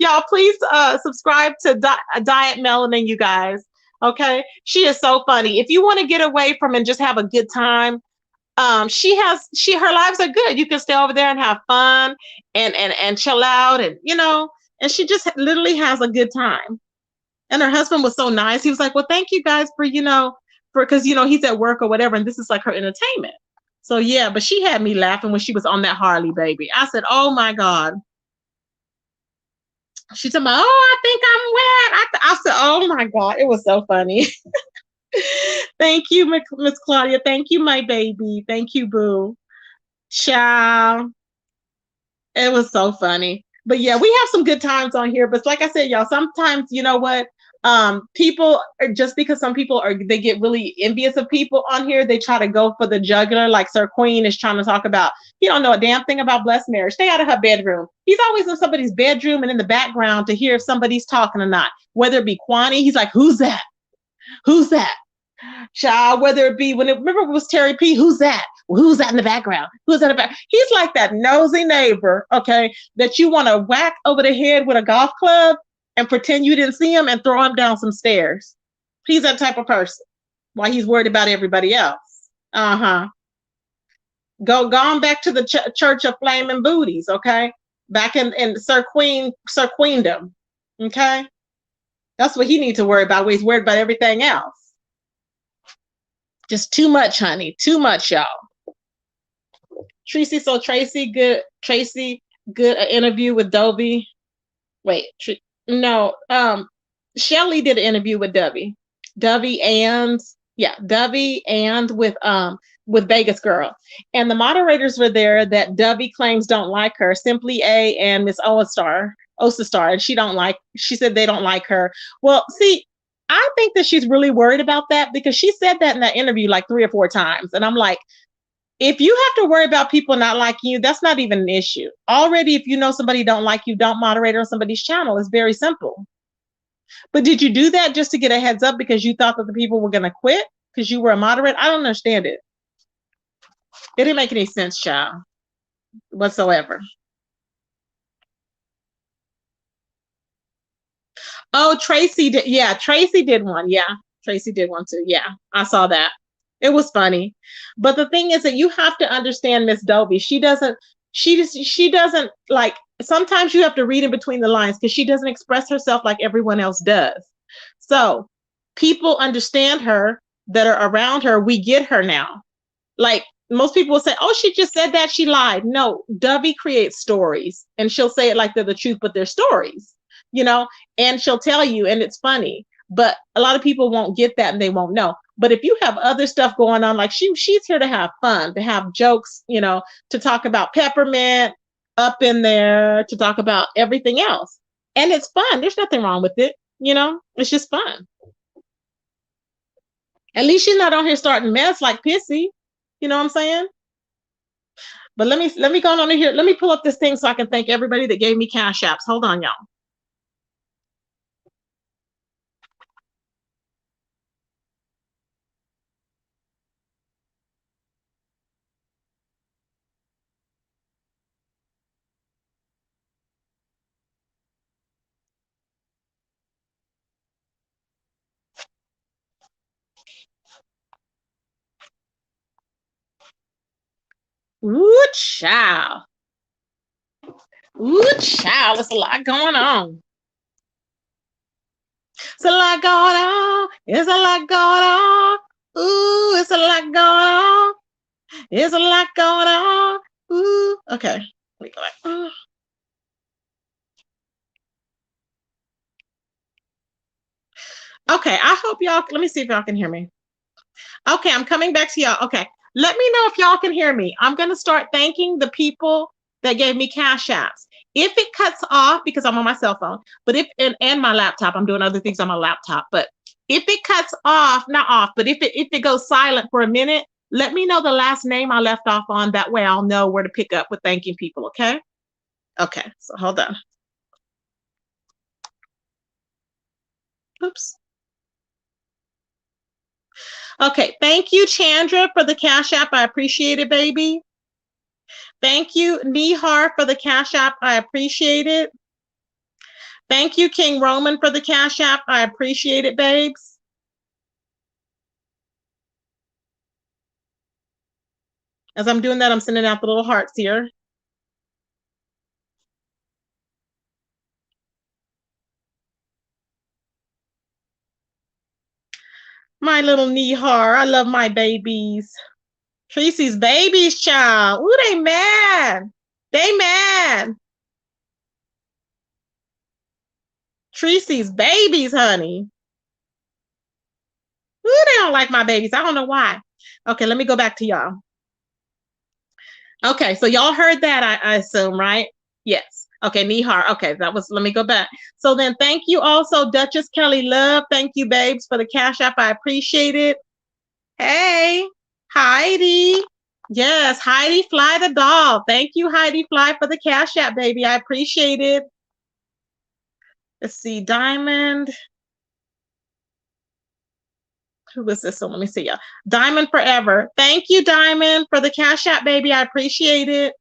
Y'all, please subscribe to Diet Melanin, you guys. Okay, she is so funny. If you want to get away from and just have a good time, she her lives are good. You can stay over there and have fun and chill out, and and she just literally has a good time. And her husband was so nice. He was like, "Well, thank you guys for for because he's at work or whatever, and this is like her entertainment." So yeah, but she had me laughing when she was on that Harley, baby. I said, "Oh my God." She said, "Oh, I think I'm wet." I said, "Oh my God," it was so funny. Thank you, Miss Claudia. Thank you, my baby. Thank you, boo. Ciao. It was so funny. But yeah, we have some good times on here. But like I said, y'all, sometimes you know what? People are just because some people they get really envious of people on here, they try to go for the jugular, like Sir Queen is trying to talk about. He don't know a damn thing about blessed marriage. Stay out of her bedroom. He's always in somebody's bedroom and in the background to hear if somebody's talking or not. Whether it be Kwani, he's like, who's that? Who's that? Child, whether it be remember it was Terry P. Who's that? Well, who's that in the background? Who's that in the back? He's like that nosy neighbor, okay, that you want to whack over the head with a golf club and pretend you didn't see him and throw him down some stairs. He's that type of person. Why he's worried about everybody else. Uh-huh. Gone back to the church of flaming booties, okay? Back in Sir Queendom. Okay? That's what he needs to worry about. He's worried about everything else. Just too much, honey. Too much, y'all. Tracy good an interview with Dovey. Wait, no. Shelly did an interview with Dovey. Dovey and with Vegas Girl. And the moderators were there that Dovey claims don't like her, Simply A and Miss Osa Star, and she said they don't like her. Well, see, I think that she's really worried about that because she said that in that interview like 3 or 4 times. And I'm like, if you have to worry about people not liking you, that's not even an issue. Already, if you know somebody don't like you, don't moderate on somebody's channel. It's very simple. But did you do that just to get a heads up because you thought that the people were going to quit because you were a moderator? I don't understand it. It didn't make any sense, child, whatsoever. Oh, Tracy did. Yeah, Tracy did one. Yeah, Tracy did one too. Yeah, I saw that. It was funny. But the thing is that you have to understand Miss Dovey. She doesn't like, sometimes you have to read in between the lines because she doesn't express herself like everyone else does. So people understand her that are around her. We get her now. Like most people will say, oh, she just said that, she lied. No, Dovey creates stories and she'll say it like they're the truth, but they're stories, you know, and she'll tell you, and it's funny. But a lot of people won't get that and they won't know. But if you have other stuff going on, like she's here to have fun, to have jokes, you know, to talk about peppermint up in there, to talk about everything else. And it's fun. There's nothing wrong with it, you know, it's just fun. At least she's not on here starting mess like Pissy. You know what I'm saying? But let me go on in here. Let me pull up this thing so I can thank everybody that gave me cash apps. Hold on, y'all. Ooh, child. Ooh, child. There's a lot going on. It's a lot going on. It's a lot going on. Ooh, it's a lot going on. It's a lot going on. Ooh. Okay. Let me go back. Ooh. Okay. I hope y'all, let me see if y'all can hear me. Okay, I'm coming back to y'all. Okay. Let me know if y'all can hear me. I'm going to start thanking the people that gave me cash apps. If it cuts off, because I'm on my cell phone, but and my laptop, I'm doing other things on my laptop. But if it cuts off, not off, but if it goes silent for a minute, let me know the last name I left off on. That way I'll know where to pick up with thanking people. Okay. Okay. So hold on. Oops. Okay. Thank you, Chandra, for the cash app. I appreciate it, baby. Thank you, Nihar, for the cash app. I appreciate it. Thank you, King Roman, for the cash app. I appreciate it, babes. As I'm doing that, I'm sending out the little hearts here. My little Nihar. I love my babies. Tracy's babies, child. Ooh, they mad. They mad. Tracy's babies, honey. Ooh, they don't like my babies. I don't know why. Okay, let me go back to y'all. Okay, so y'all heard that, I assume, right? Yes. Okay, Nihar. Okay, that was, let me go back. So then thank you also, Duchess Kelly Love. Thank you, babes, for the cash app. I appreciate it. Hey, Heidi. Yes, Heidi Fly the doll. Thank you, Heidi Fly, for the cash app, baby. I appreciate it. Let's see, Diamond. Who was this one? Let me see ya. Diamond Forever. Thank you, Diamond, for the cash app, baby. I appreciate it.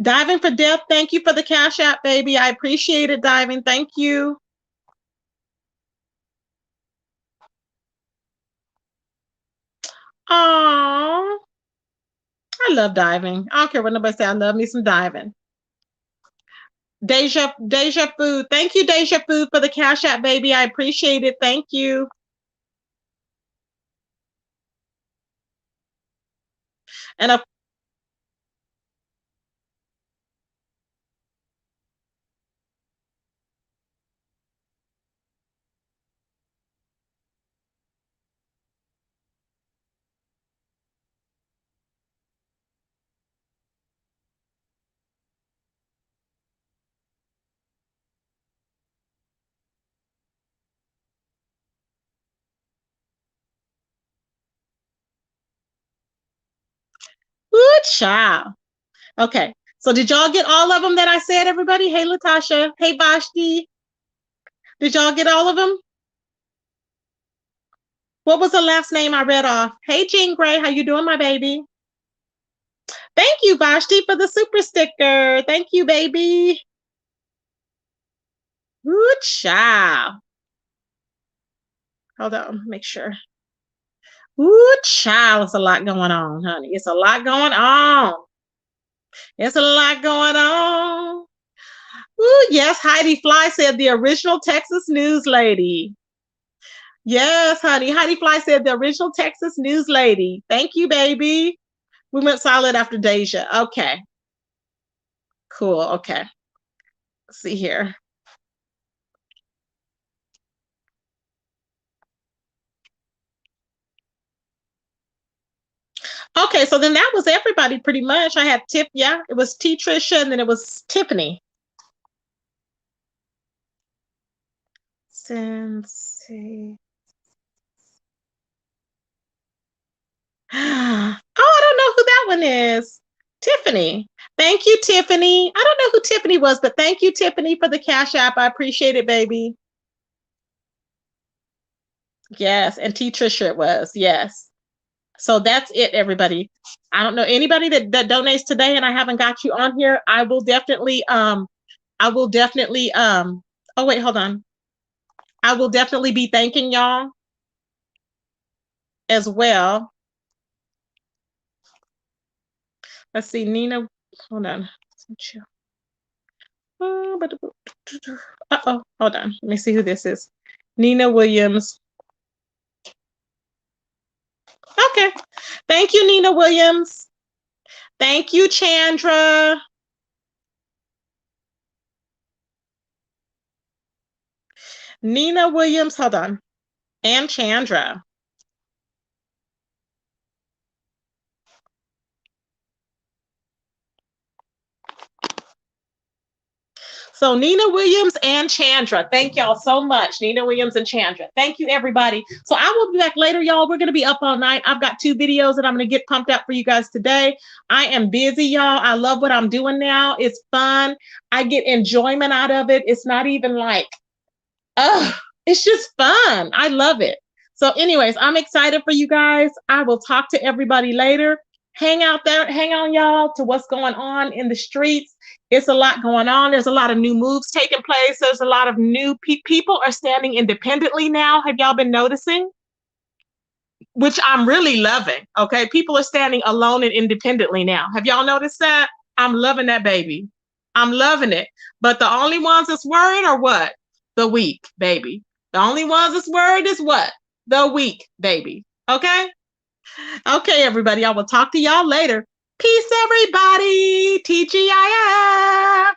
Diving for Death. Thank you for the cash app, baby. I appreciate it, Diving. Thank you. Aww. I love diving. I don't care what nobody say. I love me some diving. Deja Food. Thank you, Deja Food, for the cash app, baby. I appreciate it. Thank you. And a good child. Okay. So did y'all get all of them that I said, everybody? Hey, Latasha. Hey, Vashti. Did y'all get all of them? What was the last name I read off? Hey, Jean Gray. How you doing, my baby? Thank you, Vashti, for the super sticker. Thank you, baby. Good child. Hold on. Make sure. Good child. It's a lot going on, honey. It's a lot going on. There's a lot going on. Ooh, yes, Heidi Fly said the original Texas news lady. Yes, honey. Heidi Fly said the original Texas news lady. Thank you, baby. We went solid after Deja. Okay. Cool. Okay. Let's see here. Okay, so then that was everybody pretty much. I had Tip, yeah, it was T Trisha, and then it was Tiffany. Sensei. Oh, I don't know who that one is. Tiffany. Thank you, Tiffany. I don't know who Tiffany was, but thank you, Tiffany, for the Cash App. I appreciate it, baby. Yes, and T Trisha it was. Yes. So that's it, everybody. I don't know anybody that donates today and I haven't got you on here. I will definitely oh wait, hold on. I will definitely be thanking y'all as well. Let's see, Nina. Hold on. Uh-oh. Hold on. Let me see who this is. Nina Williams. Okay. Thank you, Nina Williams. Thank you, Chandra. Nina Williams. Hold on. And Chandra. So Nina Williams and Chandra. Thank y'all so much. Nina Williams and Chandra. Thank you, everybody. So I will be back later, y'all. We're going to be up all night. I've got 2 videos that I'm going to get pumped up for you guys today. I am busy, y'all. I love what I'm doing now. It's fun. I get enjoyment out of it. It's not even like, it's just fun. I love it. So anyways, I'm excited for you guys. I will talk to everybody later. Hang out there, hang on, y'all, to what's going on in the streets. It's a lot going on. There's a lot of new moves taking place. There's a lot of new people are standing independently now. Have y'all been noticing? Which I'm really loving. Okay. People are standing alone and independently now. Have y'all noticed that? I'm loving that, baby. I'm loving it. But the only ones that's worried are what? The weak, baby. The only ones that's worried is what? The weak, baby. Okay. Okay, everybody. I will talk to y'all later. Peace, everybody. TGIF.